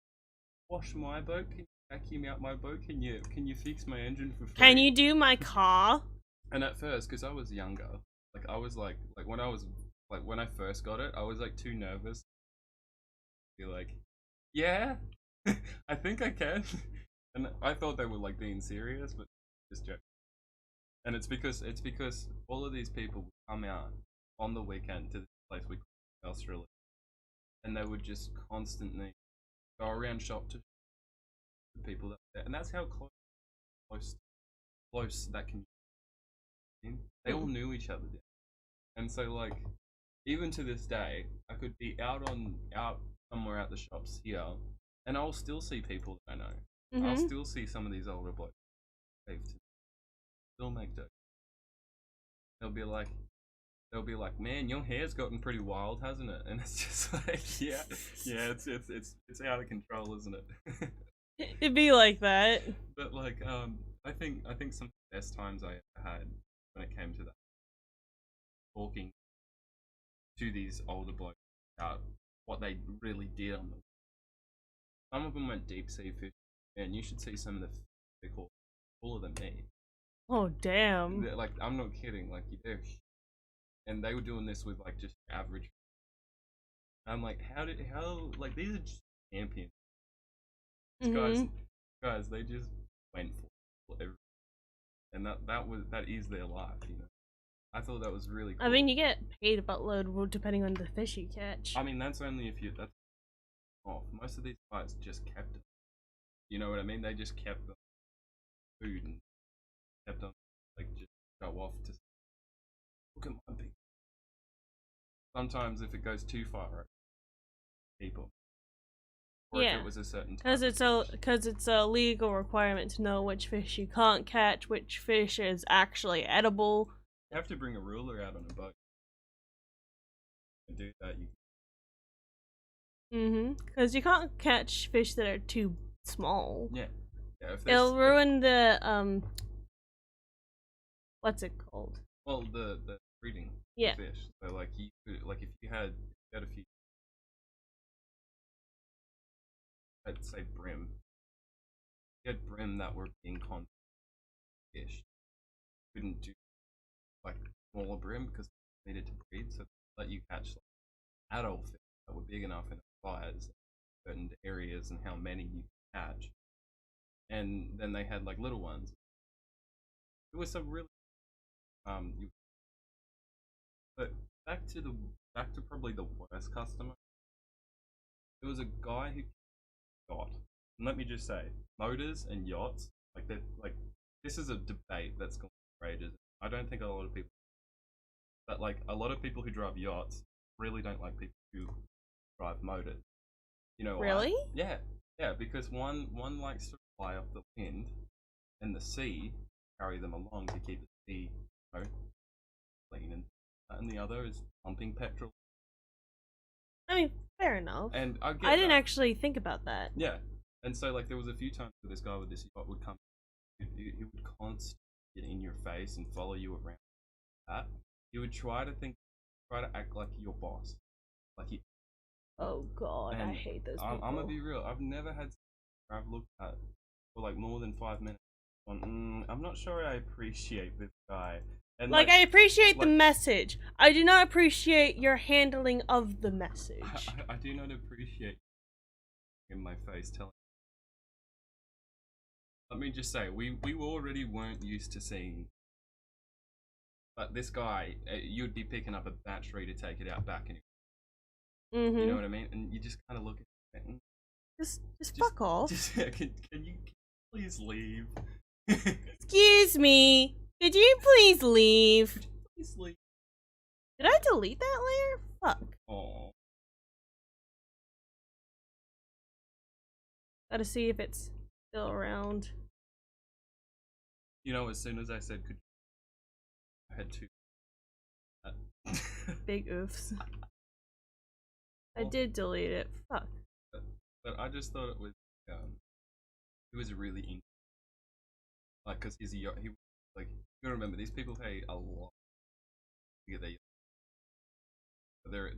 wash my boat? Can you vacuum out my boat? Can you fix my engine for free? Can you do my car? And at first, because I was younger, like I was like when I was like when I first got it, I was like too nervous. Be like, yeah, I think I can, and I thought they were like being serious, but just joking. And it's because all of these people would come out on the weekend to this place we call Australia, and they would just constantly go around shop to the people that there, and that's how close that community. They all knew each other, and so like even to this day, I could be out somewhere at the shops here, and I'll still see people that I know. I'll still see some of these older blokes. Still make jokes. They'll be like, man, your hair's gotten pretty wild, hasn't it? And it's just like, yeah, it's out of control, isn't it? It'd be like that. But like, I think some of the best times I ever had when it came to that, talking to these older blokes about what they really did on them. Some of them went deep sea fishing, and you should see some of the fish they caught cooler than me. Oh damn! Like I'm not kidding. Like they're, and they were doing this with like just average. I'm like, how like these are just champions. These guys, they just went for everything, and that is their life, you know. I thought that was really cool. I mean, you get paid a buttload depending on the fish you catch. I mean, that's only if that's off. Most of these guys just kept it. You know what I mean? They just kept the food and kept on like just go off to look at my big. Sometimes if it goes too far, right, people. Or if it was a certain because it's a legal requirement to know which fish you can't catch, which fish is actually edible. You have to bring a ruler out on a boat and do that. Because you can't catch fish that are too small. Yeah, Yeah, if there's It'll ruin the what's it called? well the breeding Yeah. of fish. So like you could, like if you had a few, I'd say brim. You had brim that were being contact fish. You couldn't do like smaller brim because they needed to breed, so they let you catch like adult fish that were big enough in size, certain areas, and how many you could catch. And then they had like little ones. It was some really you, but back to probably the worst customer. There was a guy who yacht. And let me just say, motors and yachts, like they like this is a debate that's gone for ages. I don't think a lot of people, but like a lot of people who drive yachts really don't like people who drive motors. You know why? Really? Yeah, yeah, because one likes to fly off the wind and the sea, carry them along to keep the sea, you know, clean, and the other is pumping petrol. I mean, fair enough. And I get I didn't that. actually think about that. Yeah, and so like there was a few times where this guy with this yacht would come, he would constantly get in your face and follow you around. That he would try to act like your boss, like he. Oh god, I And hate those people. I'm gonna be real. I've never had I've looked at for like more than 5 minutes. I'm not sure I appreciate this guy. And Like, I appreciate the like- message. I do not appreciate your handling of the message. I do not appreciate in my face telling. Let me just say, we already weren't used to seeing. But this guy, you'd be picking up a battery to take it out back, and you know what I mean. And you just kind of look at it. Just fuck off. Can you please leave? Excuse me. Could you please leave? Please leave. Did I delete that layer? Fuck. Oh. Gotta see if it's still around. You know, as soon as I said could, I had to. Big oofs. I did delete it. Fuck. But I just thought it was really interesting. Like, cause he like, you gotta remember these people pay a lot to get their yacht.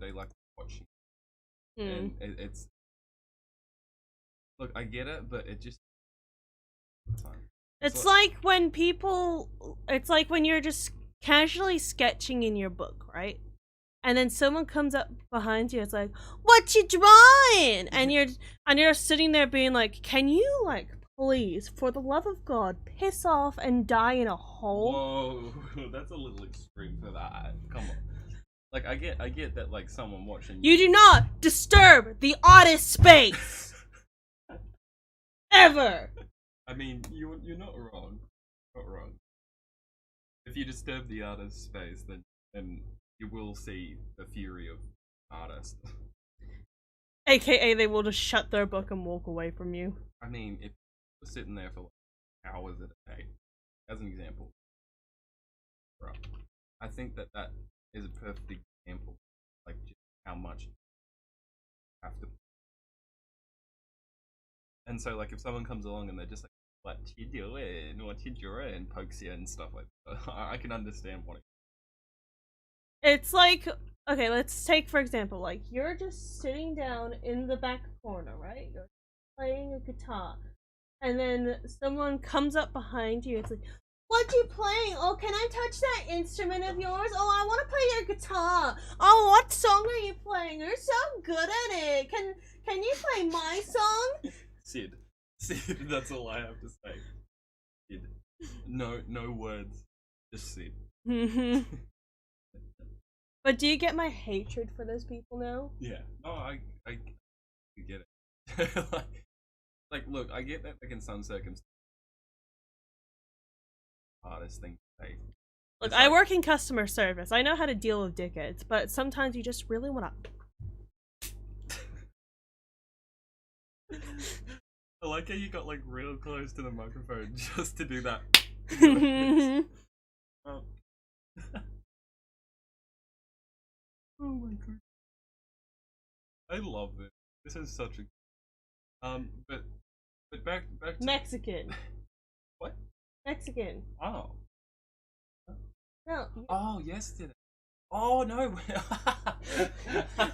They like watching, and it's look, I get it, but it just It's like when people, it's like when you're just casually sketching in your book, right? And then someone comes up behind you, it's like, what you drawing? And you're sitting there being like, can you, like, please, for the love of God, piss off and die in a hole? Whoa, that's a little extreme for that. Come on. Like, I get that, like, someone watching You do not disturb the artist's space! Ever! I mean, you're not wrong. Not wrong. If you disturb the artist's space, then you will see the fury of artist. AKA they will just shut their book and walk away from you. I mean, if you're sitting there for like hours at a day, as an example, bro, I think that is a perfect example, like just how much you have to. And so, like, if someone comes along and they're just like, "What you doing? What you drawing?" pokes you and stuff like that, I can understand what. It's like, okay, let's take for example, like, you're just sitting down in the back corner, right? You're playing a guitar. And then someone comes up behind you, it's like, what you playing? Oh, can I touch that instrument of yours? Oh, I want to play your guitar. Oh, what song are you playing? You're so good at it. Can you play my song? Sid, that's all I have to say. Sid. No words, just Sid. But do you get my hatred for those people now? Yeah. No, I get it. like, look, I get that like in some circumstances, hardest thing to say. Look, I work in customer service. I know how to deal with dickheads, but sometimes you just really want to. I like how you got like real close to the microphone just to do that. Oh. Oh my god. I love this. This is such a but But back to Mexican. what? Mexican. Oh. No. Oh, yesterday. Oh no.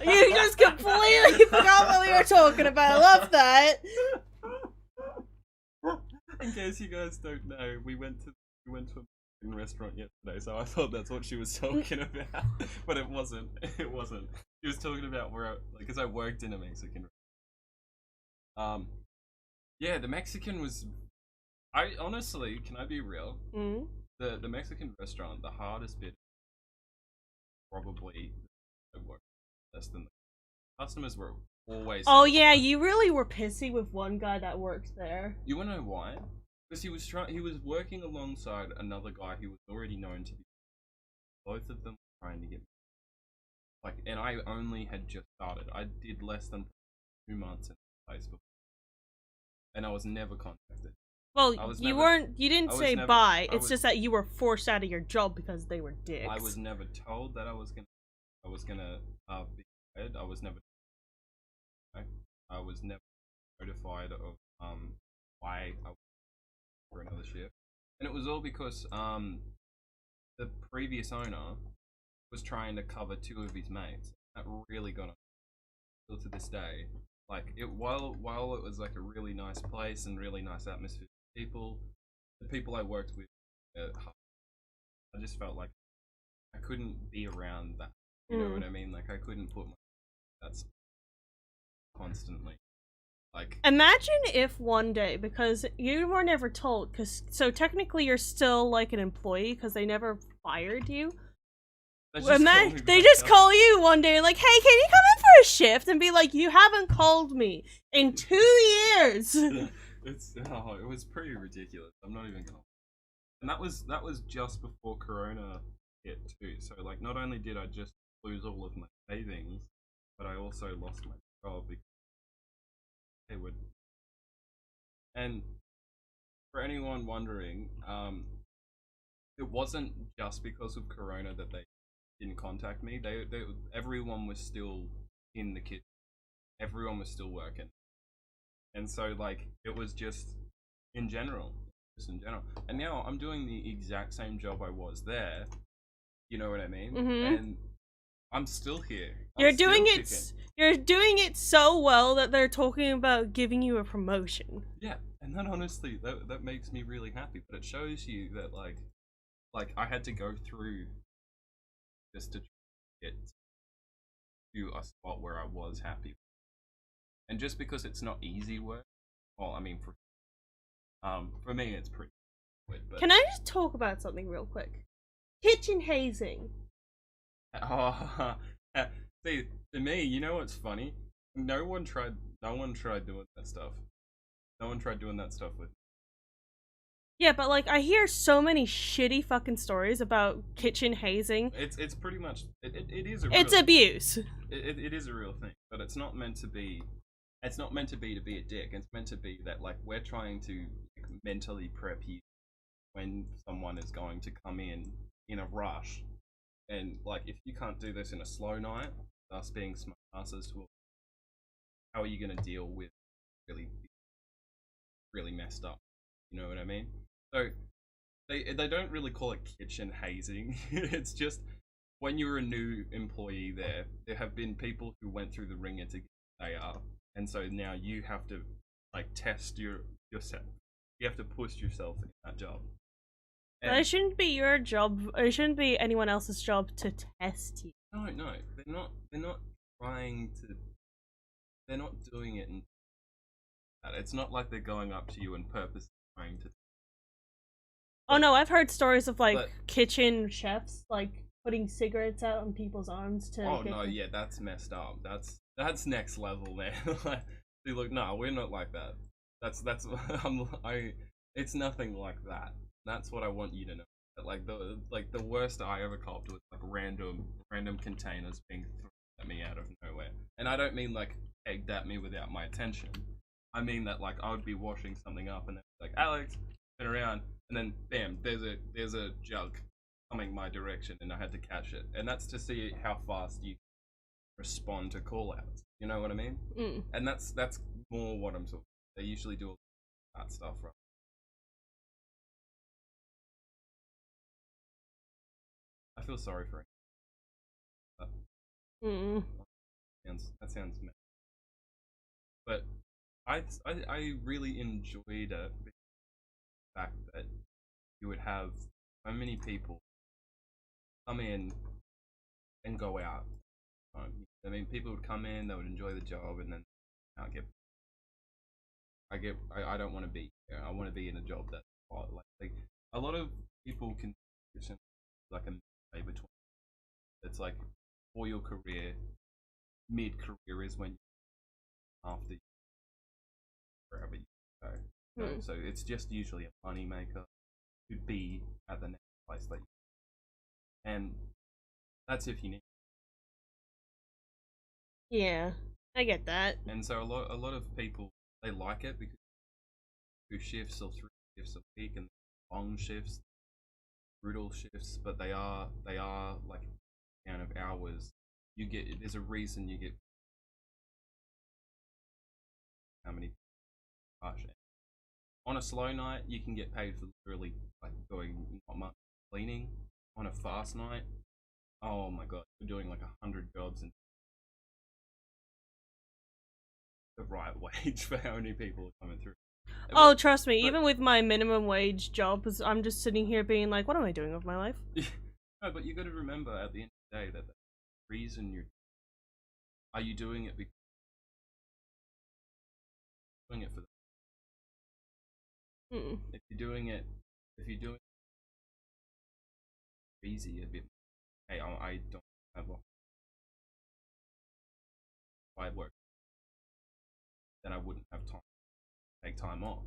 You just completely forgot what we were talking about. I love that. In case you guys don't know, we went to a Mexican restaurant yesterday, so I thought that's what she was talking about, but it wasn't. It wasn't. She was talking about where, because I worked in a Mexican. Yeah, the Mexican was. I honestly, can I be real? Mm. The Mexican restaurant, the hardest bit, probably, I worked less than the customers were always. Oh yeah, you really were pissy with one guy that worked there. You wanna know why? Because he was working alongside another guy who was already known to be. Both of them trying to get and I only had just started. I did less than 2 months in the place before, and I was never contacted. Well, you didn't say bye. It's just that you were forced out of your job because they were dicks. I was never told that I was gonna be fired. I was never notified of why I was for another shift, and it was all because the previous owner was trying to cover 2 of his mates. That really got on still to this day. Like while it was like a really nice place and really nice atmosphere, the people I worked with, I just felt like I couldn't be around that. You know what I mean? Like I couldn't put that's constantly. Like imagine if one day, because you were never told, so technically you're still like an employee because they never fired you. They just call you one day like, hey, can you come in for a shift? And be like, you haven't called me in 2 years. It was pretty ridiculous. I'm not even gonna. And that was just before Corona hit too. So like, not only did I just lose all of my savings, but I also lost my job because they would. And for anyone wondering, it wasn't just because of Corona that they didn't contact me. Everyone was still in the kitchen. Everyone was still working, and so like it was just in general. And now I'm doing the exact same job I was there. You know what I mean? And I'm still here. You're doing it so well that they're talking about giving you a promotion. Yeah, and that honestly, that makes me really happy. But it shows you that like I had to go through just to get to a spot where I was happy. And just because it's not easy work, well, I mean, for me, it's pretty good. But can I just talk about something real quick? Kitchen hazing. Oh, see, to me, you know what's funny? No one tried doing that stuff. No one tried doing that stuff with. Yeah, but like I hear so many shitty fucking stories about kitchen hazing. It's pretty much it is it's abuse. It is a real thing, but it's not meant to be. It's not meant to be a dick. It's meant to be that like we're trying to mentally prep you when someone is going to come in a rush, and like if you can't do this in a slow night, us being smart asses, how are you going to deal with really messed up? You know what I mean? So they don't really call it kitchen hazing. It's just when you're a new employee there have been people who went through the ringer to get where they are, and so now you have to like test yourself. You have to push yourself in that job. And it shouldn't be your job. It shouldn't be anyone else's job to test you. No, they're not trying to. They're not doing it. It's not like they're going up to you and purposely trying to. Oh no, I've heard stories of like kitchen chefs like putting cigarettes out on people's arms to. Oh no, yeah, that's messed up. That's next level, man. Like, see, look, no, we're not like that. That's it's nothing like that. That's what I want you to know. That, like the worst I ever copped was like random containers being thrown at me out of nowhere. And I don't mean like egged at me without my attention. I mean that like I would be washing something up and then like Alex, turn around, and then bam, there's a jug coming my direction, and I had to catch it. And that's to see how fast you respond to call outs. You know what I mean? And that's more what I'm talking. They usually do that stuff, right? I feel sorry for him. That sounds mad. But I really enjoyed the fact that you would have so many people come in and go out. I mean, people would come in, they would enjoy the job, and then I don't want to be here. I want to be in a job that's like a lot of people can like a midway between. It's like for your career, mid career is when after wherever you go. So it's just usually a money maker to be at the next place that you, and that's if you need. Yeah, I get that. And so a lot of people, they like it because 2 shifts or 3 shifts a week and long shifts, brutal shifts, but they are like amount of hours you get. There's a reason you get how many. On a slow night, you can get paid for literally like doing not much cleaning. On a fast night, oh my god, you're doing like 100 jobs and the right wage for how many people are coming through. Oh, trust me, even with my minimum wage jobs, I'm just sitting here being like, what am I doing with my life? No, but you got to remember at the end of the day that the reason are you doing it because you're doing it for if you're doing it easy a bit, hey, I don't have I work, then I wouldn't have time to take time off.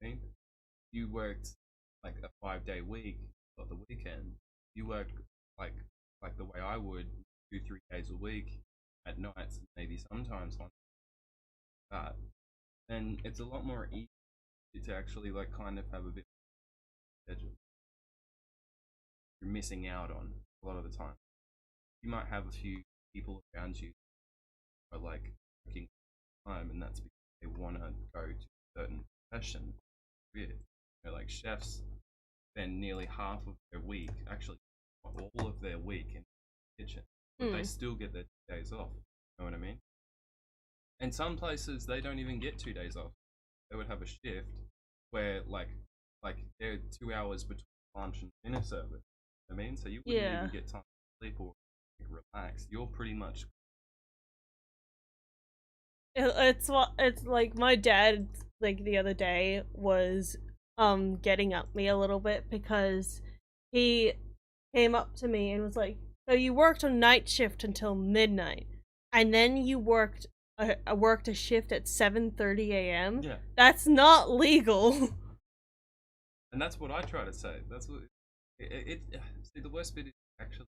I mean, you worked like a 5-day week or the weekend. You worked like the way I would 2-3 days a week at nights, maybe sometimes on that. Then it's a lot more easy to actually like kind of have a bit of schedule. You're missing out on a lot of the time. You might have a few people around you who are like working time, and that's because they want to go to a certain profession. You know, like chefs spend nearly half of their week, actually all of their week in the kitchen, but they still get their 2 days off. You know what I mean? And some places they don't even get 2 days off. They would have a shift where like they're 2 hours between lunch and dinner service. I mean, so you wouldn't even get time to sleep or relax. You're pretty much. It's like my dad like the other day was getting at me a little bit because he came up to me and was like, so you worked a night shift until midnight and then you worked a shift at 7:30 a.m. Yeah, that's not legal. And that's what I try to say. That's what see, the worst bit is actually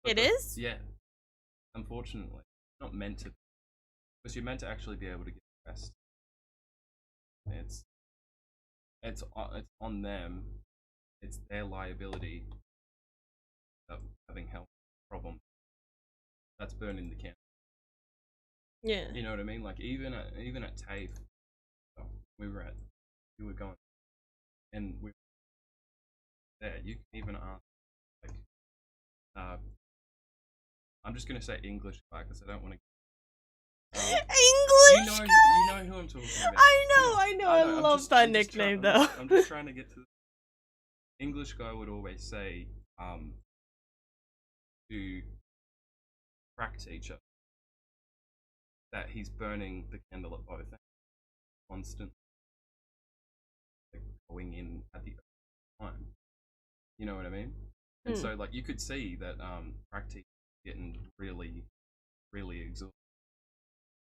it is? Yeah, unfortunately not meant to, because you're meant to actually be able to get rest. It's on them. It's their liability of having health problems. That's burning the candle. Yeah. You know what I mean? Like even at TAFE, we were going, and we there. You can even ask like I'm just gonna say English guy because I don't want to. English guy. You know who I'm talking about. I know. I love that nickname though. I'm just trying to get to. English guy would always say, to crack teacher, that he's burning the candle at both ends, constant, like, going in at the time. You know what I mean? And so, like, you could see that crack teacher getting really, really exhausted,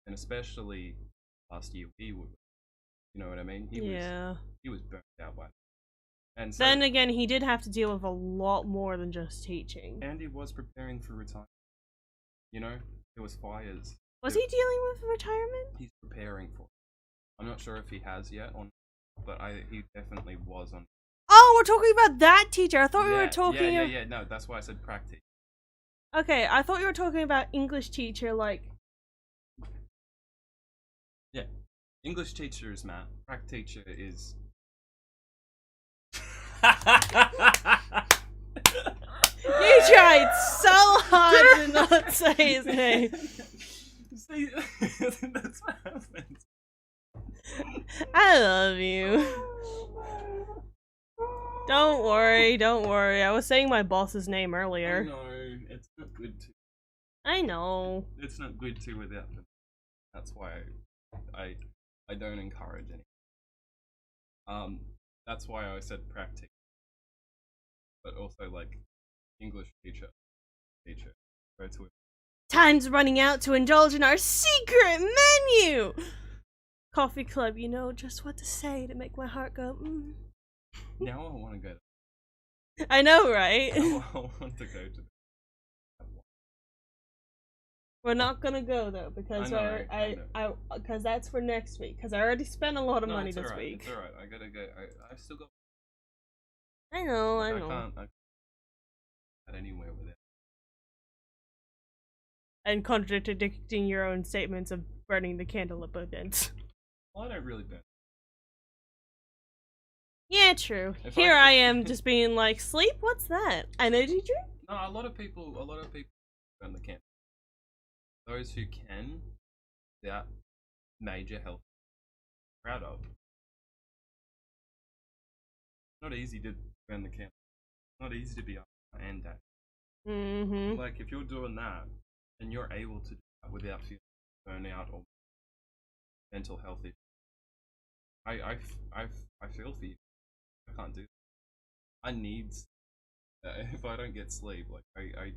and especially last year he would. You know what I mean? He was burnt out by it. And so, then again, he did have to deal with a lot more than just teaching. And he was preparing for retirement. You know, there was fires. Was he dealing with retirement? He's preparing for it. I'm not sure if he has yet, but he definitely was on. Oh, we're talking about that teacher. I thought we were talking. Yeah. No, that's why I said crack teacher. Okay, I thought you were talking about English teacher, like. Yeah. English teacher is Matt. Prac teacher is. You tried so hard to not say his name. See, that's what happens. I love you. Don't worry, don't worry. I was saying my boss's name earlier. No, it's not good to. I know. It's not good to without them. That's why I don't encourage any. That's why I said practice, but also like English teacher. Go to it. Time's running out to indulge in our secret menu! Coffee club, you know just what to say to make my heart go, Now I want to go. I know, right? Now I want to go to. We're not gonna go though because I know. because that's for next week. Because I already spent a lot of money this week. It's alright. I gotta go. I've still got. I know. I can't anywhere with it. And contradicting your own statements of burning the candle at both ends. Well, I don't really burn. Yeah, true. Here I am just being like, sleep? What's that? Energy drink? No, a lot of people burn the candle. Those who can, without major health, proud of. Not easy to burn the candle. Not easy to be up and down. Mm-hmm. Like if you're doing that, and you're able to do that without feeling burnout or mental health issues. I feel for you. I can't do that. I need if I don't get sleep, like I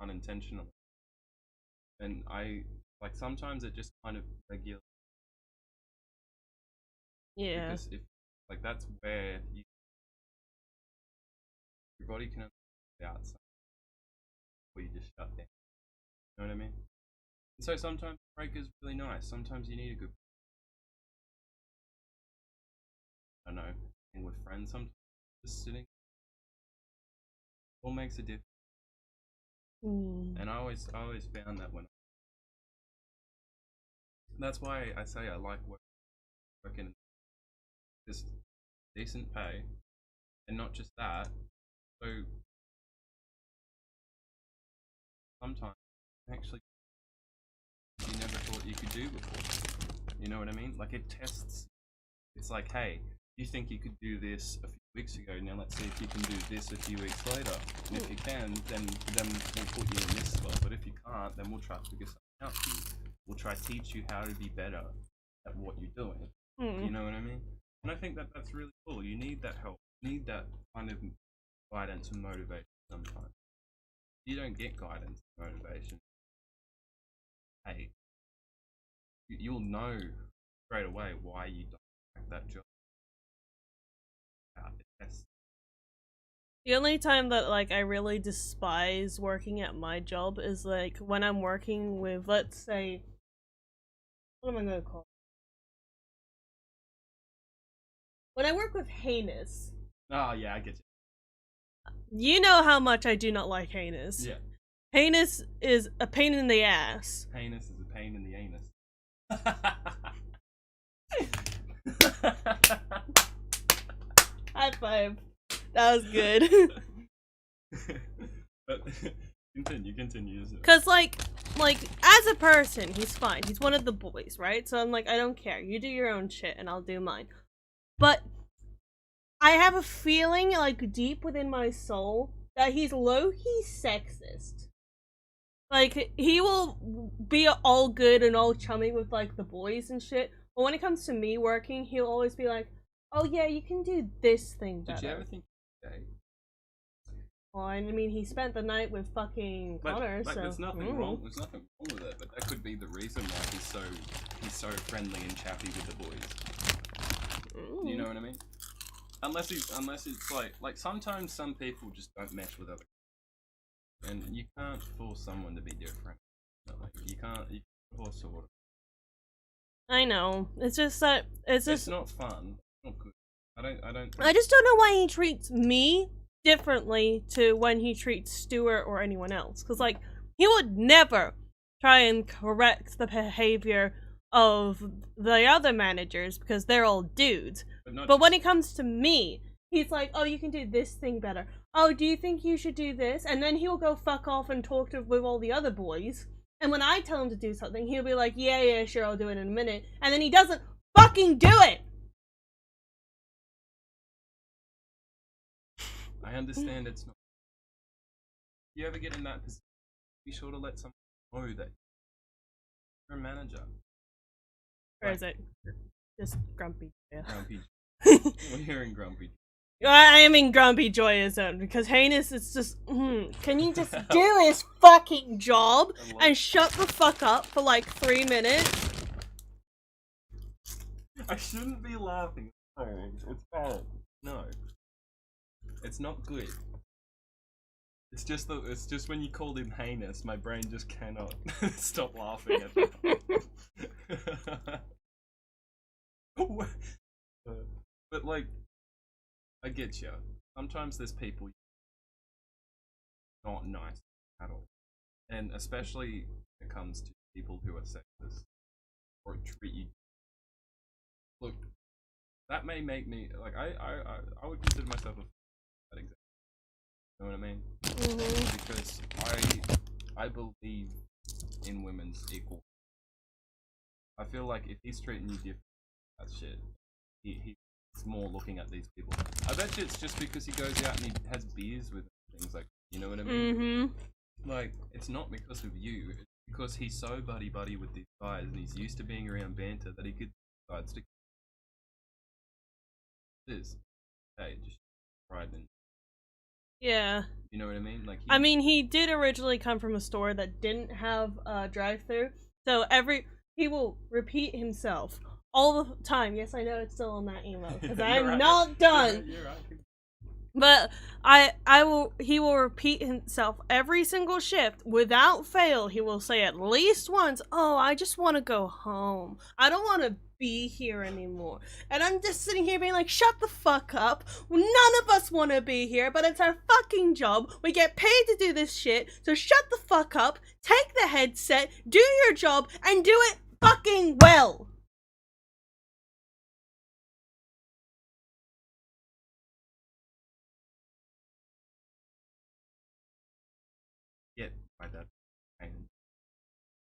unintentionally, and I like sometimes it just kind of regular. Yeah. Because if like that's where your body can only out before you just shut down. You know what I mean? And so sometimes a break is really nice. Sometimes you need a good. I don't know, being with friends, sometimes just sitting all makes a difference. And I always found that when that's why I say I like working just decent pay, and not just that. So sometimes actually you never thought you could do before. You know what I mean? Like it tests. It's like, hey, you think you could do this a few weeks ago, now let's see if you can do this a few weeks later. And if you can, then we'll put you in this spot. But if you can't, then we'll try to figure something out for you. We'll try to teach you how to be better at what you're doing. You know what I mean? And I think that's really cool. You need that help. You need that kind of guidance and motivation sometimes. You don't get guidance and motivation. Hey, you'll know straight away why you don't like that job. The only time that like I really despise working at my job is like when I'm working with, let's say, what am I gonna call it? When I work with heinous. Oh yeah, I get you. You know how much I do not like heinous. Yeah. Heinous is a pain in the ass. Heinous is a pain in the anus. High five. That was good. But continue. Cause like as a person, he's fine. He's one of the boys, right? So I'm like, I don't care. You do your own shit, and I'll do mine. But I have a feeling, like deep within my soul, that he's low-key sexist. Like he will be all good and all chummy with like the boys and shit, but when it comes to me working, he'll always be like, "Oh yeah, you can do this thing better." Did you ever think? Okay. Well, I mean, he spent the night with fucking Connor, so there's nothing wrong. There's nothing wrong with it, but that could be the reason why he's so friendly and chatty with the boys. You know what I mean? Unless it's like sometimes some people just don't mesh with other people. And you can't force someone to be different. Like, you can't force a lot. I know. It's just that it's not fun. It's not good. I just don't know why he treats me differently to when he treats Stuart or anyone else. Because, like, he would never try and correct the behavior of the other managers because they're all dudes. But But when it comes to me, he's like, oh, you can do this thing better. Oh, do you think you should do this? And then he'll go fuck off and talk with all the other boys. And when I tell him to do something, he'll be like, yeah, sure, I'll do it in a minute. And then he doesn't fucking do it! I understand it's not. If you ever get in that position, be sure to let someone know that you're a manager. Or is it just grumpy? Yeah. Grumpy. We're hearing grumpy. I am in grumpy joy zone because Heinous is just, can you just do his fucking job and shut the fuck up for like 3 minutes? I shouldn't be laughing. It's bad. No. It's not good. It's just when you called him heinous, my brain just cannot stop laughing at that. But like, I get you. Sometimes there's people not nice at all, and especially when it comes to people who are sexist or treat you. Look, that may make me like I would consider myself a example. You know what I mean? Because I believe in women's equal. I feel like if he's treating you different, that's shit. He's more looking at these people. I bet you it's just because he goes out and he has beers with things like, you know what I mean? Like, it's not because of you. It's because he's so buddy with these guys and he's used to being around banter that he could decide to. This, hey, just right then. Yeah. You know what I mean? Like, he did originally come from a store that didn't have a drive-through, so he will repeat himself all the time. Yes, I know it's still on that email because I'm right. not done. You're right. But he will repeat himself every single shift without fail. He will say at least once, "Oh, I just want to go home. I don't want to be here anymore." And I'm just sitting here being like, "Shut the fuck up. None of us want to be here, but it's our fucking job. We get paid to do this shit. So shut the fuck up. Take the headset, do your job, and do it fucking well." Get by that. And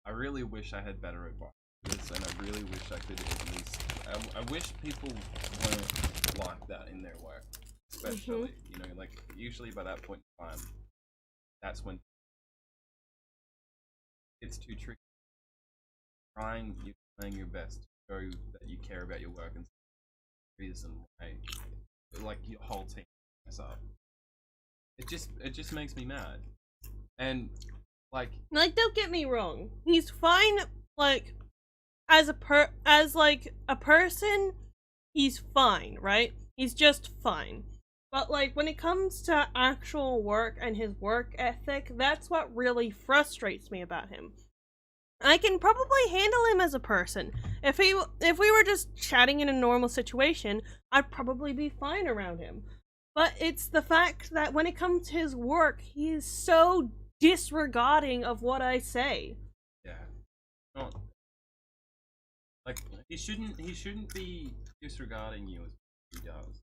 I really wish I had better advice for this, and I really wish I could at least. I wish people weren't like that in their work, especially you know, like usually by that point in time, that's when it's too tricky. You're trying your best to show that you care about your work and reason why, like your whole team mess up. It just makes me mad. And like don't get me wrong, he's fine. Like as a person, he's fine, right? He's just fine. But like when it comes to actual work and his work ethic, that's what really frustrates me about him. I can probably handle him as a person. If we were just chatting in a normal situation, I'd probably be fine around him. But it's the fact that when it comes to his work, he is so disregarding of what I say. Yeah. Not like he shouldn't be disregarding you as he does.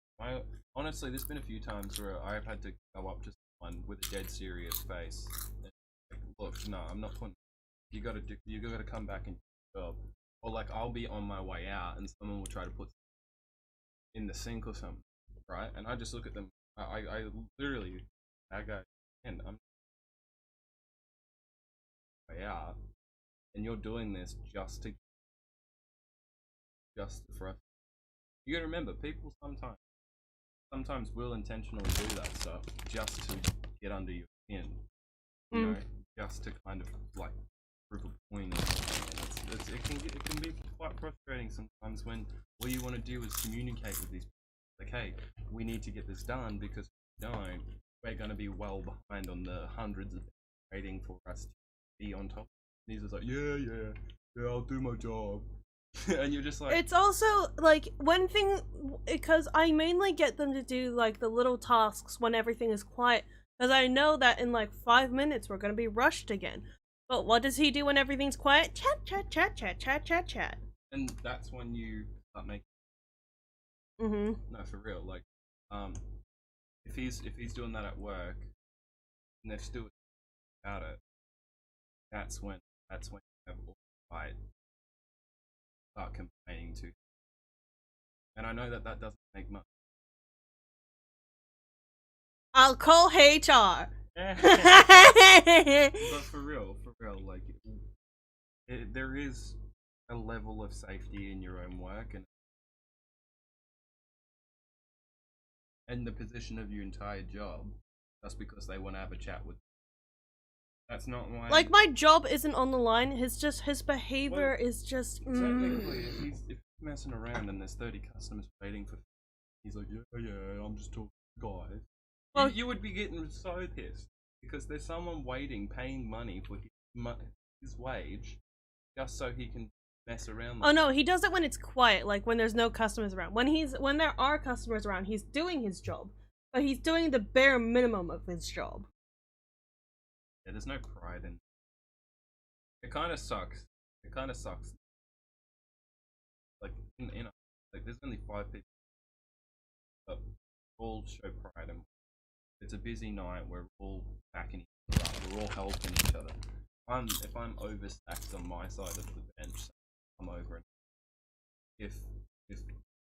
Honestly, there's been a few times where I've had to go up to someone with a dead serious face and like, look, no, I'm not putting. You gotta come back and do your job. Or like I'll be on my way out and someone will try to put in the sink or something, right? And I just look at them. I literally, that guy, and I'm way out, and you're doing this just for us. You gotta remember, people sometimes will intentionally do that stuff just to get under your skin, you know, just to kind of like prove a point or something. And it can be quite frustrating sometimes when all you want to do is communicate with these people. Like, hey, we need to get this done because if we don't, we're going to be well behind on the hundreds of waiting for us to be on top. And he's just like, yeah, I'll do my job. And you're just like, it's also like one thing, because I mainly get them to do like the little tasks when everything is quiet, because I know that in like 5 minutes we're going to be rushed again. But what does he do when everything's quiet? Chat. and that's when you start making. Mm-hmm. No, for real. Like, if he's doing that at work, and they're still about it, that's when you have all the fight start complaining to. And I know that doesn't make much. I'll call HR. But for real, like, there is a level of safety in your own work, and the position of your entire job, just because they want to have a chat with. That's not why. Like, my job isn't on the line. His behavior is just. Technically, if he's messing around and there's 30 customers waiting for, he's like, yeah, I'm just talking to guys. Well, you would be getting so pissed because there's someone waiting, paying money for his wage, just so he can mess around. Oh no, he does it when it's quiet, like when there's no customers around. When there are customers around, he's doing his job, but he's doing the bare minimum of his job. Yeah, there's no pride in. It kind of sucks. Like like there's only 5 people, but all show pride, and it's a busy night. We're all backing each other up. We're all helping each other. If I'm overstacked on my side of the bench, I'm over it. If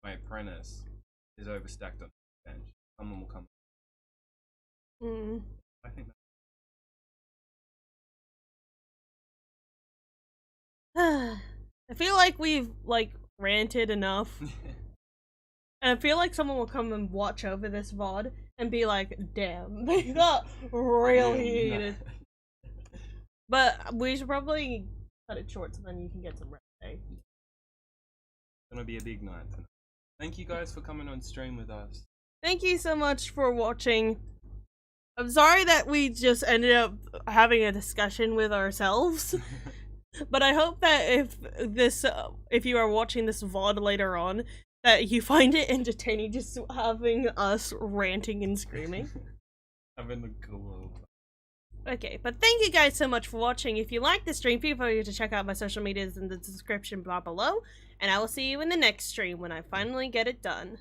my apprentice is overstacked on the bench, someone will come. I think I feel like we've ranted enough. And I feel like someone will come and watch over this VOD and be like, damn, they got really heated. But we should probably cut it short so then you can get some rest. It's gonna be a big night tonight. Thank you guys for coming on stream with us. Thank you so much for watching. I'm sorry that we just ended up having a discussion with ourselves. But I hope that if you are watching this VOD later on, that you find it entertaining just having us ranting and screaming. Having a cool. Okay, but thank you guys so much for watching. If you like this stream, feel free to check out my social medias in the description bar below, and I will see you in the next stream when I finally get it done.